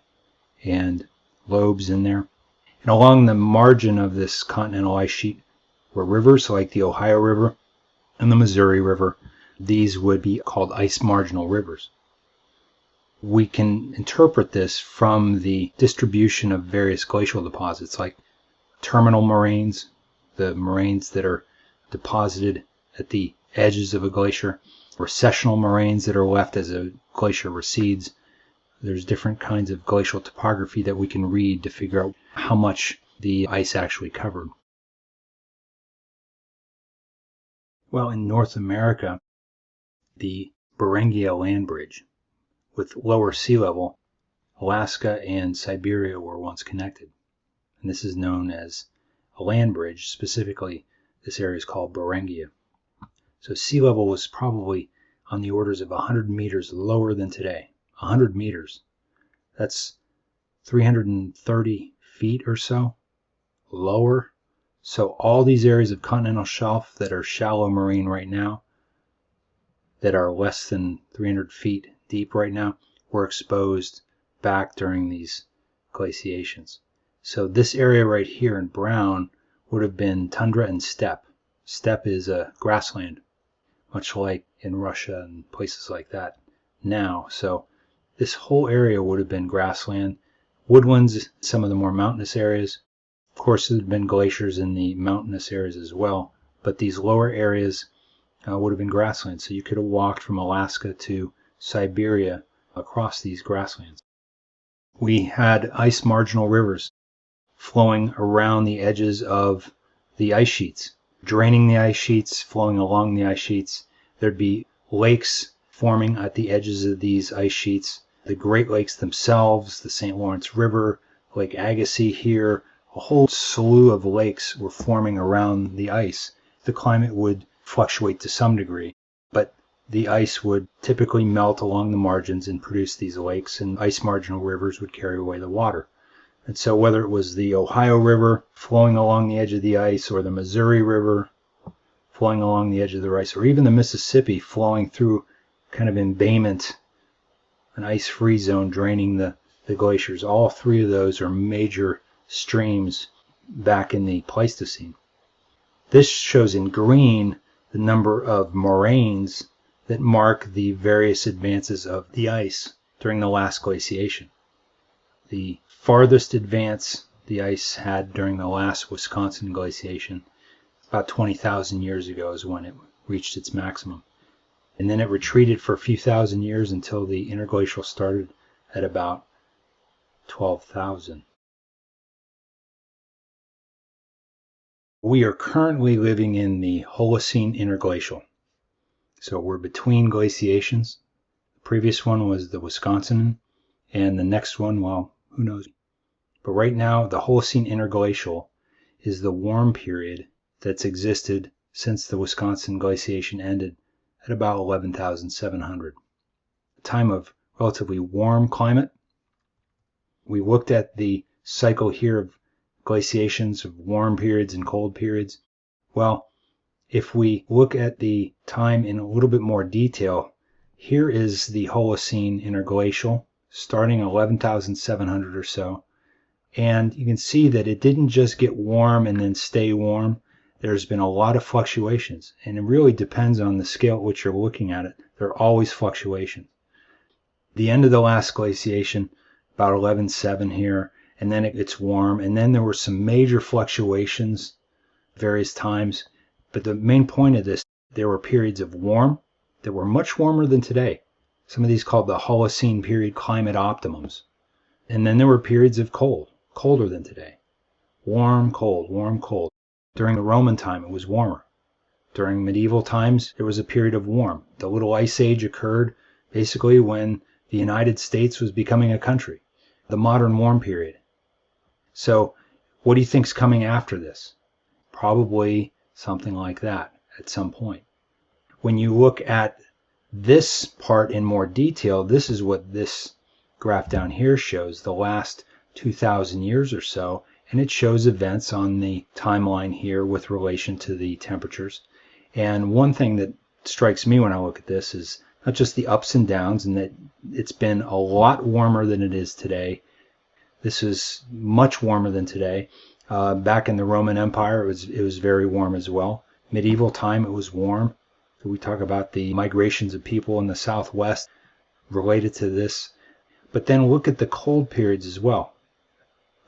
and lobes in there. And along the margin of this continental ice sheet were rivers like the Ohio River and the Missouri River. These would be called ice marginal rivers. We can interpret this from the distribution of various glacial deposits like terminal moraines, the moraines that are deposited at the edges of a glacier, recessional moraines that are left as a glacier recedes. There's different kinds of glacial topography that we can read to figure out how much the ice actually covered. Well, in North America, the Beringia land bridge, with lower sea level, Alaska and Siberia were once connected. And this is known as a land bridge. Specifically, this area is called Beringia. So sea level was probably on the orders of 100 meters lower than today. 100 meters. That's 330 feet or so lower. So all these areas of continental shelf that are shallow marine right now, that are less than 300 feet deep right now, were exposed back during these glaciations. So this area right here in brown would have been tundra and steppe. Steppe is a grassland, much like in Russia and places like that now. So this whole area would have been grassland. Woodlands, some of the more mountainous areas. Of course, there had been glaciers in the mountainous areas as well, but these lower areas would have been grassland. So you could have walked from Alaska to Siberia across these grasslands. We had ice marginal rivers flowing around the edges of the ice sheets, draining the ice sheets, flowing along the ice sheets. There'd be lakes forming at the edges of these ice sheets. The Great Lakes themselves, the St. Lawrence River, Lake Agassiz here, a whole slew of lakes were forming around the ice. The climate would fluctuate to some degree, but the ice would typically melt along the margins and produce these lakes, and ice marginal rivers would carry away the water. And so whether it was the Ohio River flowing along the edge of the ice, or the Missouri River flowing along the edge of the ice, or even the Mississippi flowing through kind of embayment, an ice-free zone draining the glaciers, all three of those are major streams back in the Pleistocene. This shows in green the number of moraines that mark the various advances of the ice during the last glaciation. The farthest advance the ice had during the last Wisconsin glaciation, about 20,000 years ago, is when it reached its maximum. And then it retreated for a few thousand years until the interglacial started at about 12,000. We are currently living in the Holocene interglacial. So we're between glaciations. The previous one was the Wisconsin, and the next one, well, who knows. But right now, the Holocene interglacial is the warm period that's existed since the Wisconsin glaciation ended at about 11,700. A time of relatively warm climate. We looked at the cycle here of glaciations of warm periods and cold periods. Well, if we look at the time in a little bit more detail, here is the Holocene interglacial starting 11,700 or so. And you can see that it didn't just get warm and then stay warm. There's been a lot of fluctuations, and it really depends on the scale at which you're looking at it. There are always fluctuations. The end of the last glaciation, about 11.7 here, and then it gets warm, and then there were some major fluctuations various times. But the main point of this, there were periods of warm that were much warmer than today. Some of these called the Holocene period climate optimums. And then there were periods of cold, colder than today. Warm, cold, warm, cold. During the Roman time, it was warmer. During medieval times, there was a period of warm. The Little Ice Age occurred basically when the United States was becoming a country. The modern warm period. So what do you think's coming after this? Probably something like that at some point. When you look at this part in more detail, this is what this graph down here shows, the last 2,000 years or so, and it shows events on the timeline here with relation to the temperatures. And one thing that strikes me when I look at this is not just the ups and downs, and that it's been a lot warmer than it is today. This is much warmer than today. Back in the Roman Empire, it was very warm as well. Medieval time, it was warm. So we talk about the migrations of people in the Southwest related to this. But then look at the cold periods as well.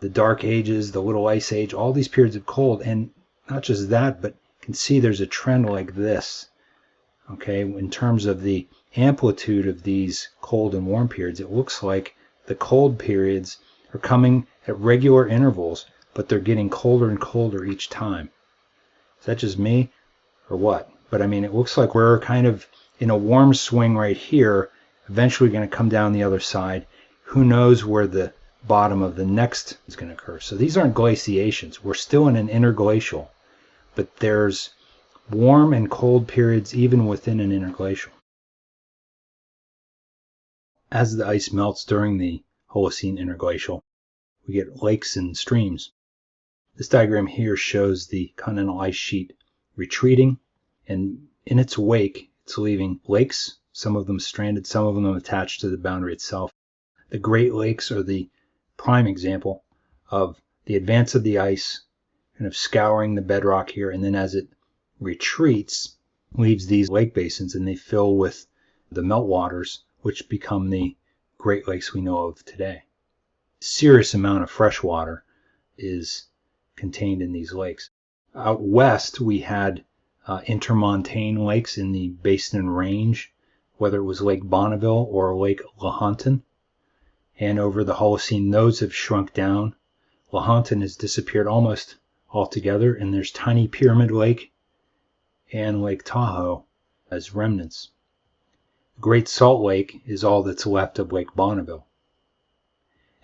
The Dark Ages, the Little Ice Age, all these periods of cold. And not just that, but you can see there's a trend like this. Okay, in terms of the amplitude of these cold and warm periods, it looks like the cold periods are coming at regular intervals, but they're getting colder and colder each time. Is that just me or what? But I mean, it looks like we're kind of in a warm swing right here, eventually going to come down the other side. Who knows where the bottom of the next is going to occur. So these aren't glaciations. We're still in an interglacial, but there's warm and cold periods even within an interglacial. As the ice melts during the Holocene interglacial, we get lakes and streams. This diagram here shows the continental ice sheet retreating, and in its wake, it's leaving lakes, some of them stranded, some of them attached to the boundary itself. The Great Lakes are the prime example of the advance of the ice, kind of scouring the bedrock here, and then as it retreats, leaves these lake basins, and they fill with the meltwaters, which become the Great Lakes we know of today. A serious amount of fresh water is contained in these lakes. Out west, we had intermontane lakes in the Basin Range, whether it was Lake Bonneville or Lake Lahontan. And over the Holocene, those have shrunk down. Lahontan has disappeared almost altogether, and there's tiny Pyramid Lake and Lake Tahoe as remnants. Great Salt Lake is all that's left of Lake Bonneville.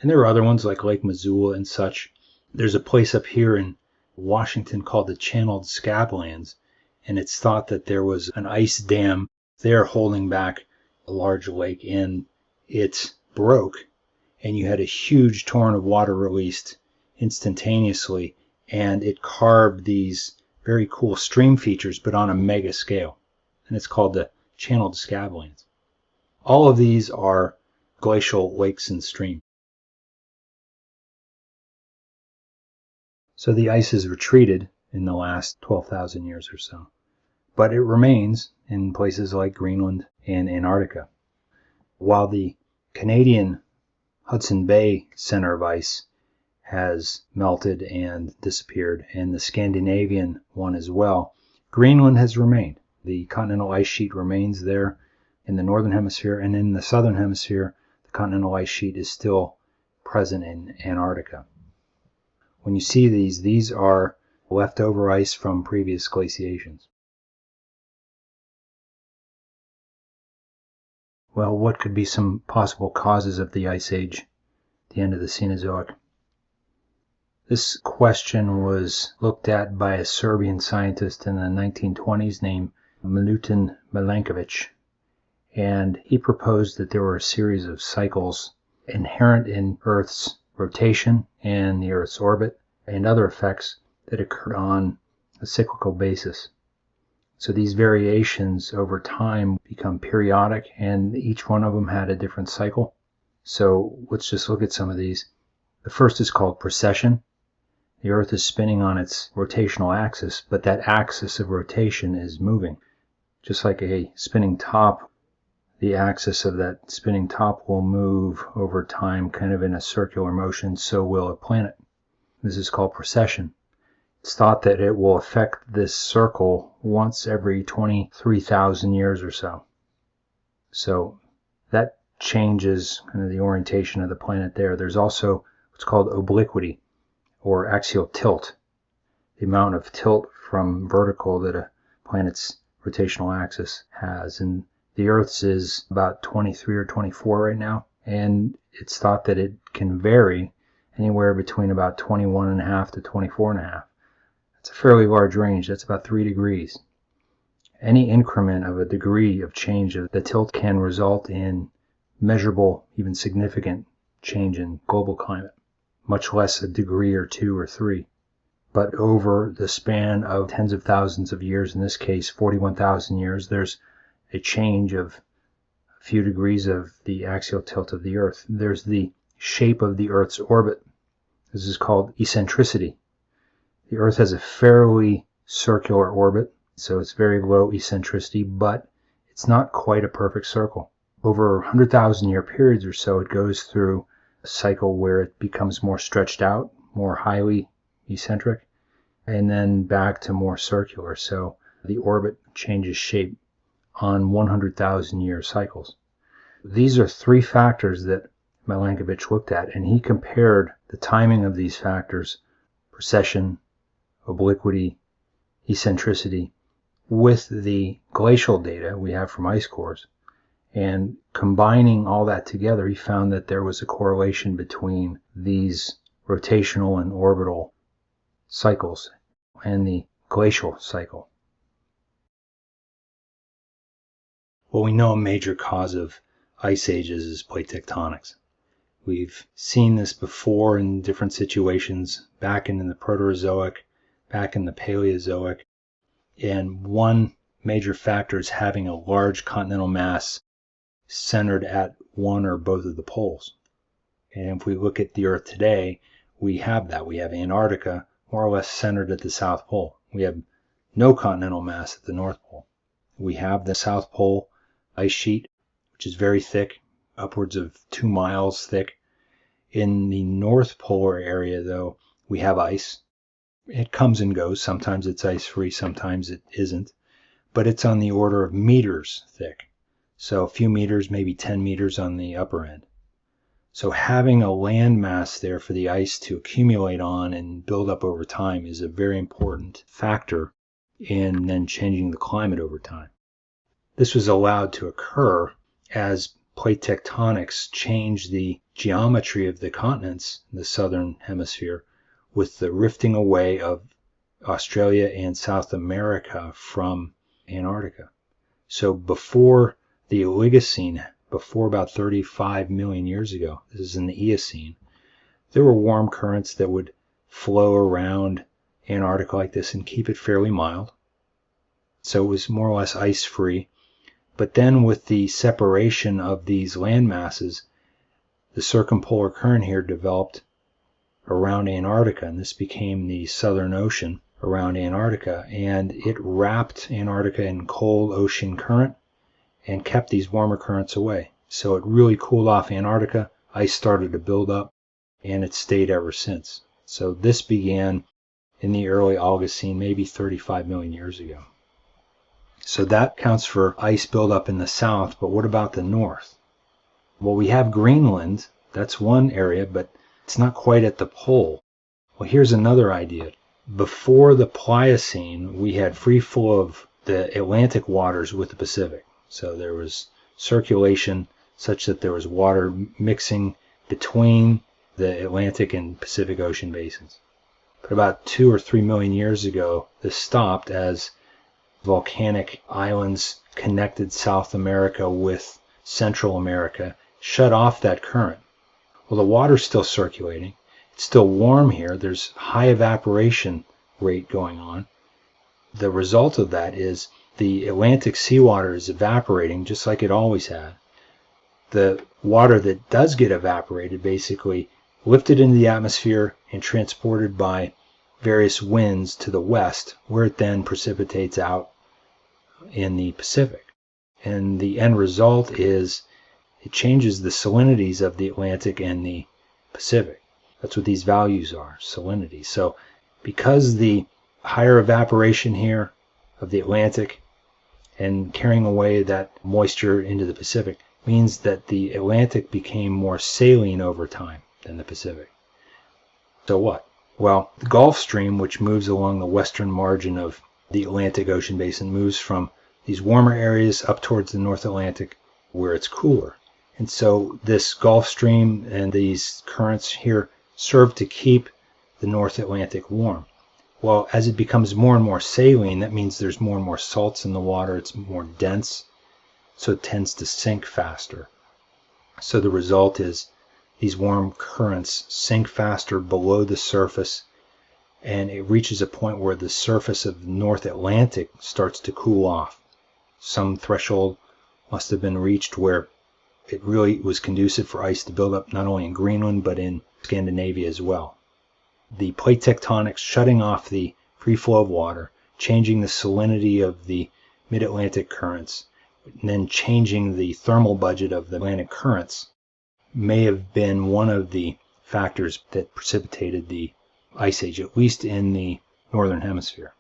And there are other ones like Lake Missoula and such. There's a place up here in Washington called the Channeled Scablands, and it's thought that there was an ice dam there holding back a large lake, and it broke, and you had a huge torrent of water released instantaneously, and it carved these very cool stream features, but on a mega scale. And it's called the Channeled Scablands. All of these are glacial lakes and streams. So the ice has retreated in the last 12,000 years or so. But it remains in places like Greenland and Antarctica. While the Canadian Hudson Bay center of ice has melted and disappeared, and the Scandinavian one as well, Greenland has remained. The continental ice sheet remains there in the northern hemisphere, and in the southern hemisphere, the continental ice sheet is still present in Antarctica. When you see these are leftover ice from previous glaciations. Well, what could be some possible causes of the Ice Age, the end of the Cenozoic? This question was looked at by a Serbian scientist in the 1920s named Milutin Milankovic, and he proposed that there were a series of cycles inherent in Earth's rotation and the Earth's orbit and other effects that occurred on a cyclical basis. So these variations over time become periodic, and each one of them had a different cycle. So let's just look at some of these. The first is called precession. The Earth is spinning on its rotational axis, but that axis of rotation is moving. Just like a spinning top, the axis of that spinning top will move over time kind of in a circular motion, so will a planet. This is called precession. It's thought that it will affect this circle once every 23,000 years or so. So that changes kind of the orientation of the planet there. There's also what's called obliquity, or axial tilt, the amount of tilt from vertical that a planet's rotational axis has. And the Earth's is about 23 or 24 right now, and it's thought that it can vary anywhere between about 21.5 to 24.5. It's a fairly large range. That's about 3 degrees. Any increment of a degree of change of the tilt can result in measurable, even significant change in global climate, much less a degree or 2 or 3. But over the span of tens of thousands of years, in this case 41,000 years, there's a change of a few degrees of the axial tilt of the Earth. There's the shape of the Earth's orbit. This is called eccentricity. The Earth has a fairly circular orbit, so it's very low eccentricity, but it's not quite a perfect circle. Over 100,000 year periods or so, it goes through a cycle where it becomes more stretched out, more highly eccentric, and then back to more circular. So the orbit changes shape on 100,000 year cycles. These are 3 factors that Milankovic looked at, and he compared the timing of these factors, precession, obliquity, eccentricity, with the glacial data we have from ice cores. And combining all that together, he found that there was a correlation between these rotational and orbital cycles and the glacial cycle. Well, we know a major cause of ice ages is plate tectonics. We've seen this before in different situations, back in the Proterozoic, back in the Paleozoic, and one major factor is having a large continental mass centered at one or both of the poles. And if we look at the Earth today, we have that. We have Antarctica more or less centered at the South Pole. We have no continental mass at the North Pole. We have the South Pole ice sheet, which is very thick, upwards of 2 miles thick. In the North Polar area, though, we have ice. It comes and goes. Sometimes it's ice-free, sometimes it isn't. But it's on the order of meters thick. So a few meters, maybe 10 meters on the upper end. So having a land mass there for the ice to accumulate on and build up over time is a very important factor in then changing the climate over time. This was allowed to occur as plate tectonics changed the geometry of the continents in the southern hemisphere, with the rifting away of Australia and South America from Antarctica. So before the Oligocene, before about 35 million years ago, this is in the Eocene, there were warm currents that would flow around Antarctica like this and keep it fairly mild. So it was more or less ice-free. But then with the separation of these land masses, the circumpolar current here developed around Antarctica, and this became the Southern Ocean around Antarctica, and it wrapped Antarctica in cold ocean current and kept these warmer currents away. So it really cooled off Antarctica, ice started to build up, and it stayed ever since. So this began in the early Oligocene, maybe 35 million years ago. So that counts for ice buildup in the south, but what about the north? Well, we have Greenland, that's one area, but it's not quite at the pole. Well, here's another idea. Before the Pliocene, we had free flow of the Atlantic waters with the Pacific. So there was circulation such that there was water mixing between the Atlantic and Pacific Ocean basins. But about 2 or 3 million years ago, this stopped as volcanic islands connected South America with Central America, shut off that current. Well, the water's still circulating. It's still warm here. There's high evaporation rate going on. The result of that is the Atlantic seawater is evaporating just like it always had. The water that does get evaporated basically lifted into the atmosphere and transported by various winds to the west, where it then precipitates out in the Pacific. And the end result is it changes the salinities of the Atlantic and the Pacific. That's what these values are, salinity. So because the higher evaporation here of the Atlantic and carrying away that moisture into the Pacific means that the Atlantic became more saline over time than the Pacific. So what? Well, the Gulf Stream, which moves along the western margin of the Atlantic Ocean basin, moves from these warmer areas up towards the North Atlantic where it's cooler. And so this Gulf Stream and these currents here serve to keep the North Atlantic warm. Well, as it becomes more and more saline, that means there's more and more salts in the water. It's more dense, so it tends to sink faster. So the result is these warm currents sink faster below the surface, and it reaches a point where the surface of the North Atlantic starts to cool off. Some threshold must have been reached where it really was conducive for ice to build up not only in Greenland but in Scandinavia as well. The plate tectonics shutting off the free flow of water, changing the salinity of the mid-Atlantic currents, and then changing the thermal budget of the Atlantic currents may have been one of the factors that precipitated the ice age, at least in the northern hemisphere.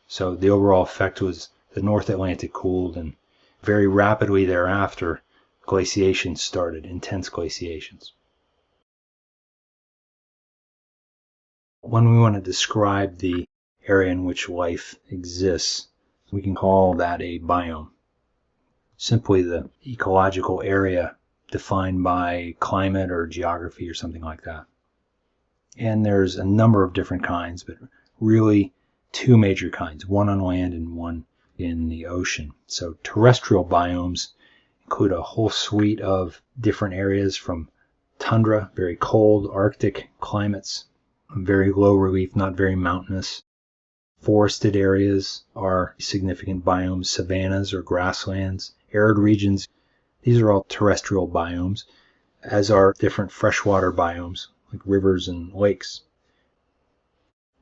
So the overall effect was the North Atlantic cooled, and very rapidly thereafter glaciation started, intense glaciations. When we want to describe the area in which life exists, we can call that a biome. Simply the ecological area defined by climate or geography or something like that. And there's a number of different kinds, but really two major kinds, one on land and one in the ocean. So terrestrial biomes include a whole suite of different areas from tundra, very cold Arctic climates, very low relief, not very mountainous. Forested areas are significant biomes, savannas or grasslands, arid regions. These are all terrestrial biomes, as are different freshwater biomes like rivers and lakes.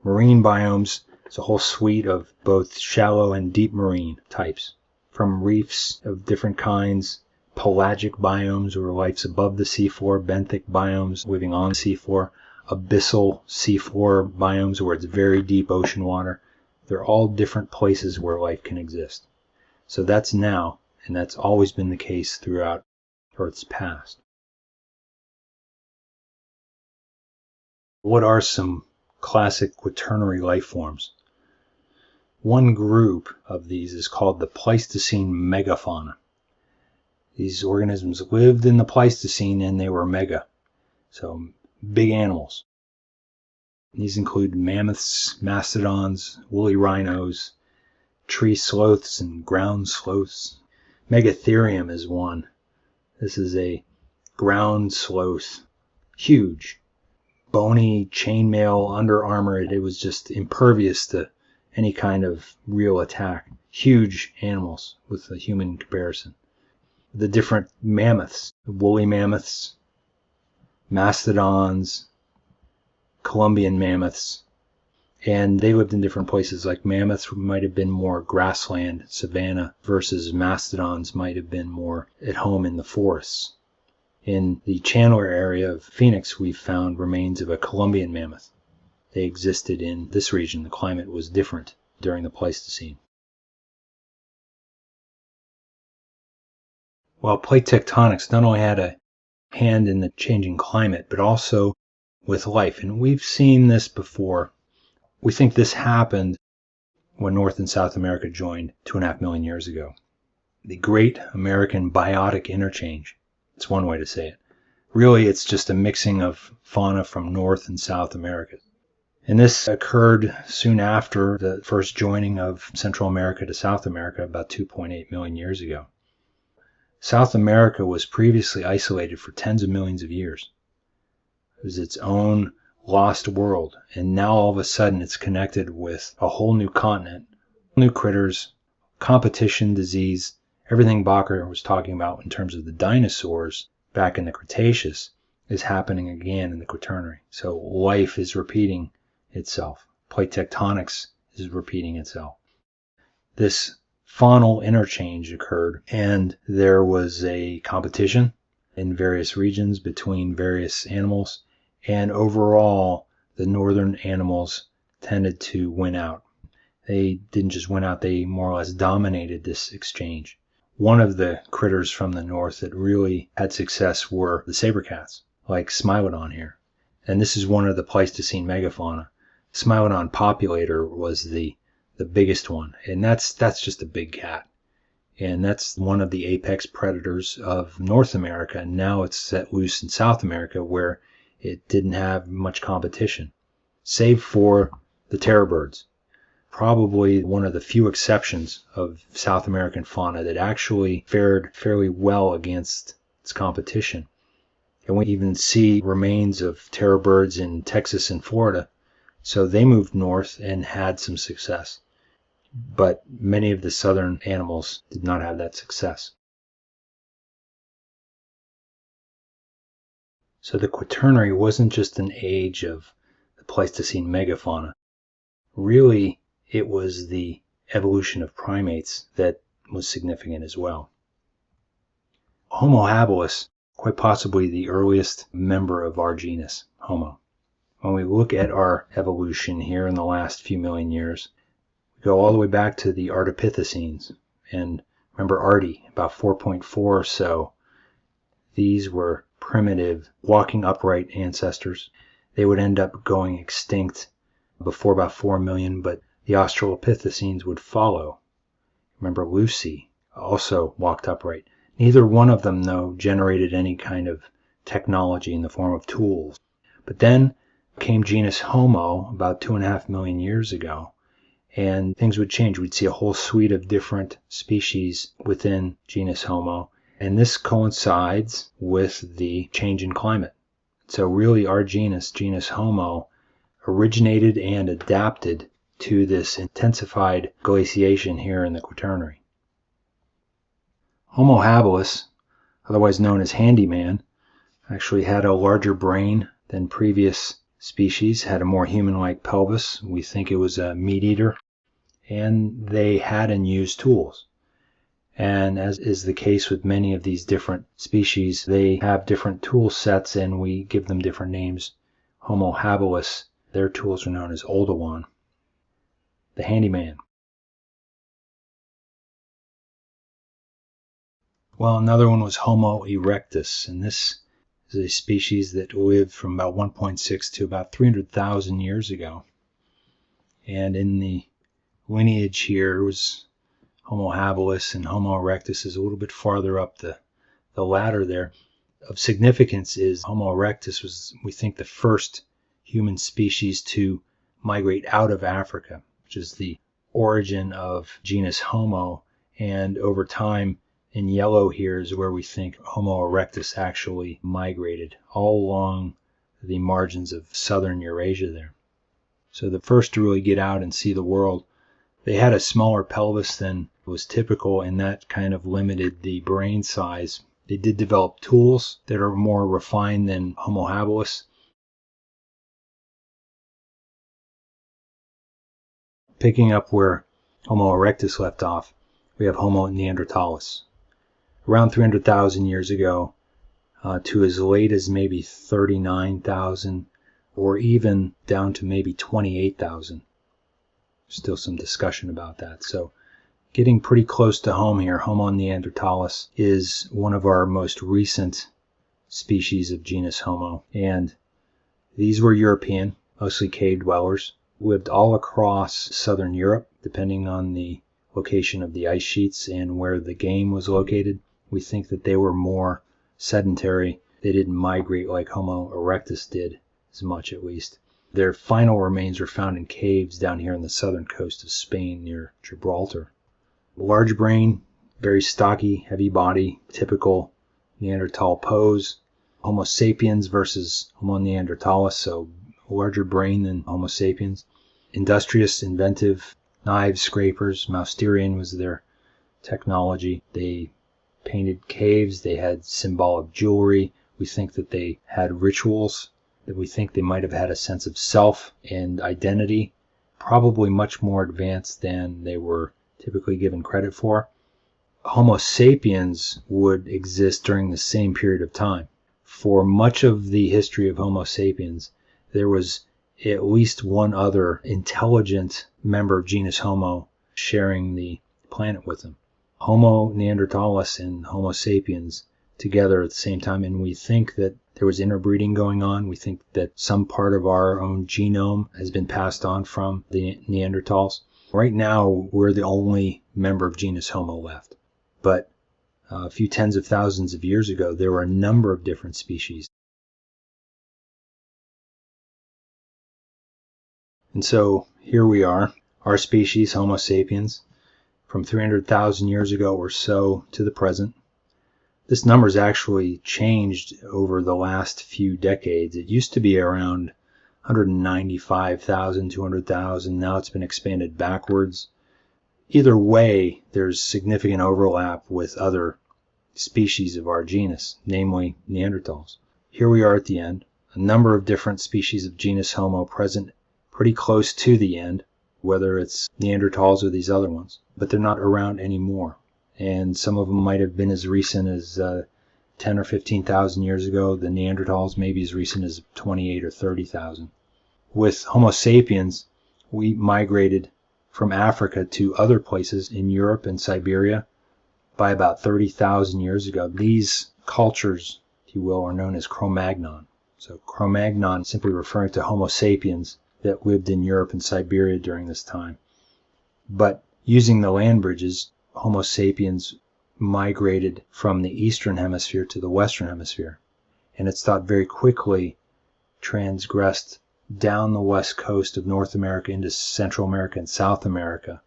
Marine biomes is a whole suite of both shallow and deep marine types, from reefs of different kinds, pelagic biomes where life's above the seafloor, benthic biomes living on the seafloor, abyssal seafloor biomes where it's very deep ocean water. They're all different places where life can exist. So that's now, and that's always been the case throughout Earth's past. What are some classic quaternary life forms? One group of these is called the Pleistocene megafauna. These organisms lived in the Pleistocene and they were mega, so big animals. These include mammoths, mastodons, woolly rhinos, tree sloths, and ground sloths. Megatherium is one. This is a ground sloth, huge, bony chainmail under armor. It was just impervious to any kind of real attack. Huge animals with a human comparison. The different mammoths, woolly mammoths, mastodons, Columbian mammoths, and they lived in different places. Like mammoths might have been more grassland, savanna, versus mastodons might have been more at home in the forests. In the Chandler area of Phoenix, we've found remains of a Columbian mammoth. They existed in this region. The climate was different during the Pleistocene. While plate tectonics not only had a hand in the changing climate, but also with life. And we've seen this before. We think this happened when North and South America joined 2.5 million years ago. The Great American Biotic Interchange. It's one way to say it. Really, it's just a mixing of fauna from North and South America. And this occurred soon after the first joining of Central America to South America about 2.8 million years ago. South America was previously isolated for tens of millions of years. It was its own lost world, and now all of a sudden it's connected with a whole new continent, new critters, competition, disease, everything Bakker was talking about in terms of the dinosaurs back in the Cretaceous is happening again in the Quaternary. So life is repeating itself. Plate tectonics is repeating itself. This faunal interchange occurred, and there was a competition in various regions between various animals, and overall the northern animals tended to win out. They didn't just win out, they more or less dominated this exchange. One of the critters from the north that really had success were the saber cats, like Smilodon here. And this is one of the Pleistocene megafauna. Smilodon populator was the biggest one, and that's just a big cat. And that's one of the apex predators of North America, and now it's set loose in South America where it didn't have much competition, save for the terror birds. Probably one of the few exceptions of South American fauna that actually fared fairly well against its competition. And we even see remains of terror birds in Texas and Florida. So they moved north and had some success. But many of the southern animals did not have that success. So the Quaternary wasn't just an age of the Pleistocene megafauna. Really, it was the evolution of primates that was significant as well. Homo habilis, quite possibly the earliest member of our genus, Homo. When we look at our evolution here in the last few million years, we go all the way back to the Ardipithecines. And remember Ardi, about 4.4 or so, these were primitive, walking upright ancestors. They would end up going extinct before about 4 million, but the Australopithecines would follow. Remember Lucy also walked upright. Neither one of them, though, generated any kind of technology in the form of tools. But then came genus Homo about 2.5 million years ago, and things would change. We'd see a whole suite of different species within genus Homo, and this coincides with the change in climate. So really our genus Homo, originated and adapted to this intensified glaciation here in the Quaternary. Homo habilis, otherwise known as handyman, actually had a larger brain than previous species, had a more human-like pelvis. We think it was a meat eater, and they had and used tools. And as is the case with many of these different species, they have different tool sets and we give them different names. Homo habilis, their tools are known as Oldowan, the handyman. Well, another one was Homo erectus, and this is a species that lived from about 1.6 to about 300,000 years ago. And in the lineage here was Homo habilis, and Homo erectus is a little bit farther up the ladder there. Of significance is Homo erectus was, we think, the first human species to migrate out of Africa, which is the origin of genus Homo. And over time, in yellow here is where we think Homo erectus actually migrated, all along the margins of southern Eurasia there. So the first to really get out and see the world. They had a smaller pelvis than was typical, and that kind of limited the brain size. They did develop tools that are more refined than Homo habilis. Picking up where Homo erectus left off, we have Homo neanderthalis. Around 300,000 years ago, to as late as maybe 39,000, or even down to maybe 28,000. Still some discussion about that. So getting pretty close to home here, Homo neanderthalis is one of our most recent species of genus Homo. And these were European, mostly cave dwellers. lived all across southern Europe, depending on the location of the ice sheets and where the game was located. We think that they were more sedentary. They didn't migrate like Homo erectus did, as much at least. Their final remains were found in caves down here on the southern coast of Spain near Gibraltar. Large brain, very stocky, heavy body, typical Neanderthal pose. Homo sapiens versus Homo neanderthalis, so larger brain than Homo sapiens. Industrious, inventive, knives, scrapers. Mousterian was their technology. They painted caves. They had symbolic jewelry. We think that they had rituals, that we think they might have had a sense of self and identity, probably much more advanced than they were typically given credit for. Homo sapiens would exist during the same period of time. For much of the history of Homo sapiens, there was at least one other intelligent member of genus Homo sharing the planet with them. Homo neanderthalis and Homo sapiens together at the same time, and we think that there was interbreeding going on. We think that some part of our own genome has been passed on from the Neanderthals. Right now, we're the only member of genus Homo left. But a few tens of thousands of years ago, there were a number of different species. And so here we are, our species, Homo sapiens, from 300,000 years ago or so to the present. This number's actually changed over the last few decades. It used to be around 195,000, 200,000. Now it's been expanded backwards. Either way, there's significant overlap with other species of our genus, namely Neanderthals. Here we are at the end. A number of different species of genus Homo present pretty close to the end, whether it's Neanderthals or these other ones, but they're not around anymore. And some of them might have been as recent as 10 or 15,000 years ago. The Neanderthals maybe as recent as 28 or 30,000. With Homo sapiens, we migrated from Africa to other places in Europe and Siberia by about 30,000 years ago. These cultures, if you will, are known as Cro-Magnon. So Cro-Magnon simply referring to Homo sapiens that lived in Europe and Siberia during this time. But using the land bridges, Homo sapiens migrated from the eastern hemisphere to the western hemisphere. And it's thought very quickly transgressed down the west coast of North America into Central America and South America.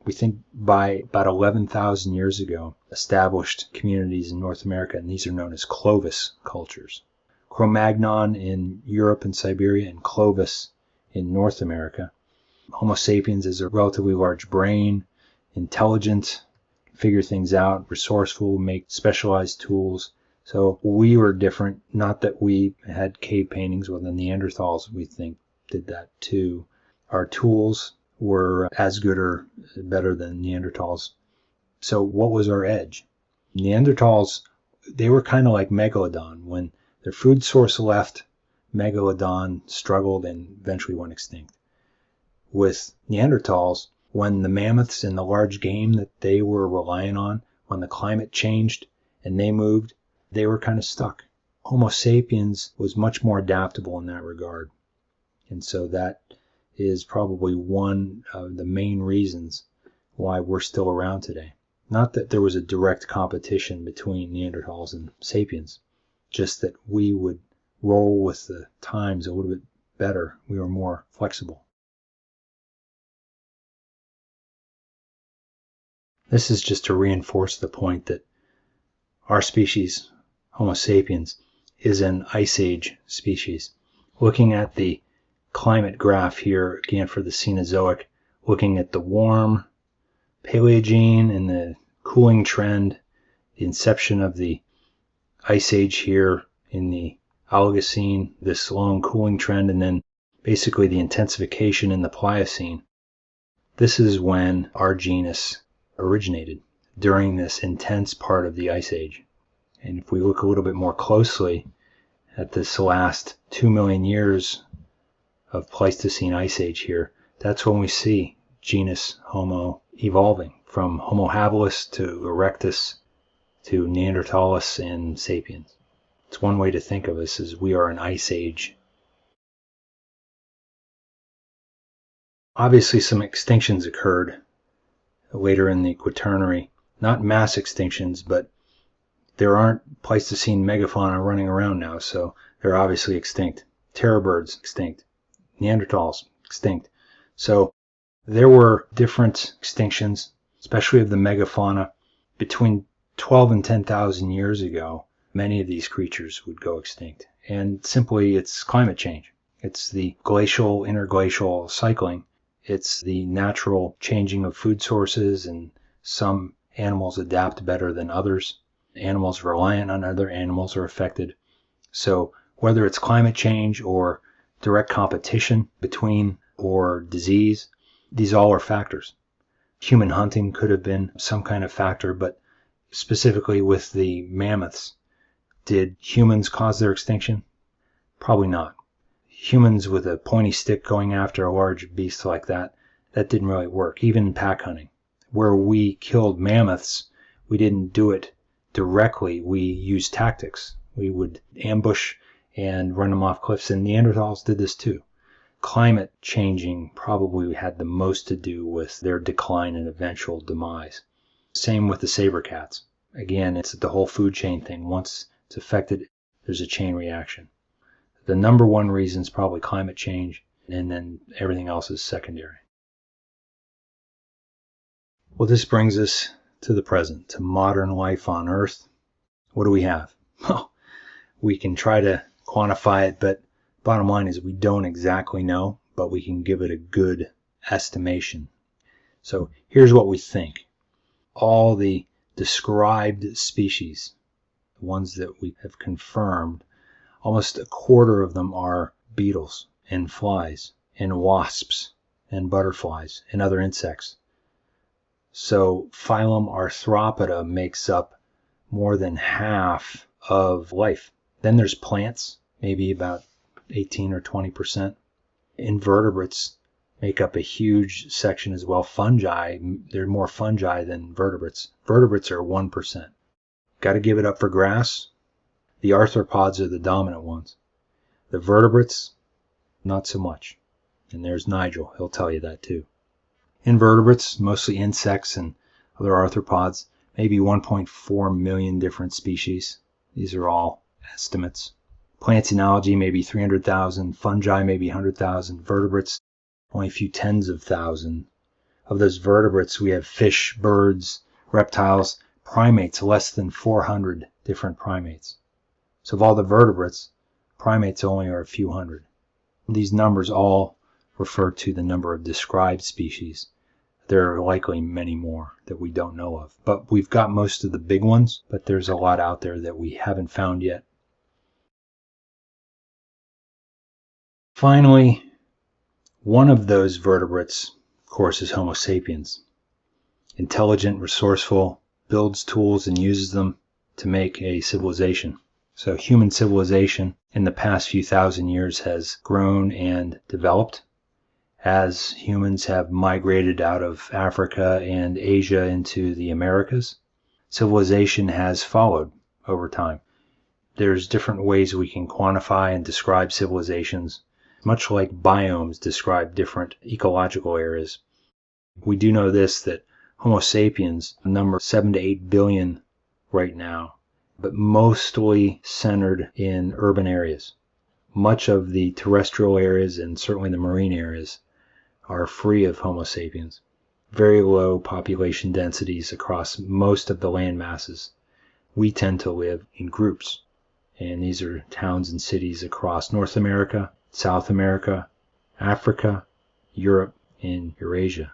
We think by about 11,000 years ago, established communities in North America, and these are known as Clovis cultures. Cro-Magnon in Europe and Siberia, and Clovis in North America. Homo sapiens is a relatively large brain, intelligent, figure things out, resourceful, make specialized tools. So we were different, not that we had cave paintings, well, the Neanderthals, we think, did that too. Our tools were as good or better than Neanderthals. So what was our edge? Neanderthals, they were kind of like Megalodon. When their food source left, Megalodon struggled and eventually went extinct. With Neanderthals, when the mammoths and the large game that they were relying on, when the climate changed and they moved, they were kind of stuck. Homo sapiens was much more adaptable in that regard. And so that is probably one of the main reasons why we're still around today. Not that there was a direct competition between Neanderthals and sapiens, just that we would roll with the times a little bit better. We were more flexible. This is just to reinforce the point that our species, Homo sapiens, is an Ice Age species. Looking at the climate graph here, again for the Cenozoic, looking at the warm Paleogene and the cooling trend, the inception of the Ice Age here in the Oligocene, this long cooling trend, and then basically the intensification in the Pliocene. This is when our genus originated, during this intense part of the Ice Age. And if we look a little bit more closely at this last 2 million years of Pleistocene Ice Age here, that's when we see genus Homo evolving from Homo habilis to erectus to Neanderthalis and sapiens. It's one way to think of us as we are an Ice Age Obviously, some extinctions occurred later in the Quaternary. Not mass extinctions, but there aren't Pleistocene megafauna running around now, so they're obviously extinct. Terror birds, extinct. Neanderthals, extinct. So there were different extinctions, especially of the megafauna. Between 12 and 10,000 years ago, many of these creatures would go extinct. And simply, it's climate change. It's the glacial, interglacial cycling. It's the natural changing of food sources, and some animals adapt better than others. Animals reliant on other animals are affected. So whether it's climate change or direct competition between or disease, these all are factors. Human hunting could have been some kind of factor, but specifically with the mammoths, did humans cause their extinction? Probably not. Humans with a pointy stick going after a large beast like that didn't really work, even in pack hunting. Where we killed mammoths, we didn't do it directly. We used tactics. We would ambush and run them off cliffs, and Neanderthals did this too. Climate changing probably had the most to do with their decline and eventual demise. Same with the saber cats. Again, it's the whole food chain thing. Once it's affected, there's a chain reaction. The number one reason is probably climate change, and then everything else is secondary. Well, this brings us to the present, to modern life on Earth. What do we have? Well, we can try to quantify it, but bottom line is we don't exactly know, but we can give it a good estimation. So here's what we think. All the described species, the ones that we have confirmed, almost a quarter of them are beetles and flies and wasps and butterflies and other insects. So phylum Arthropoda makes up more than half of life. Then there's plants, maybe about 18 or 20%. Invertebrates make up a huge section as well. Fungi, there are more fungi than vertebrates. Vertebrates are 1%. Got to give it up for grass. The arthropods are the dominant ones. The vertebrates, not so much. And there's Nigel, he'll tell you that too. Invertebrates, mostly insects and other arthropods, maybe 1.4 million different species. These are all estimates. Plants and algae, maybe 300,000. Fungi, maybe 100,000. Vertebrates, only a few tens of thousands. Of those vertebrates, we have fish, birds, reptiles, primates, less than 400 different primates. So of all the vertebrates, primates only are a few hundred. These numbers all refer to the number of described species. There are likely many more that we don't know of. But we've got most of the big ones, but there's a lot out there that we haven't found yet. Finally, one of those vertebrates, of course, is Homo sapiens. Intelligent, resourceful, builds tools and uses them to make a civilization. So human civilization in the past few thousand years has grown and developed as humans have migrated out of Africa and Asia into the Americas. Civilization has followed over time. There's different ways we can quantify and describe civilizations, much like biomes describe different ecological areas. We do know this, that Homo sapiens number 7 to 8 billion right now, but mostly centered in urban areas. Much of the terrestrial areas and certainly the marine areas are free of Homo sapiens. Very low population densities across most of the land masses. We tend to live in groups, and these are towns and cities across North America, South America, Africa, Europe, and Eurasia.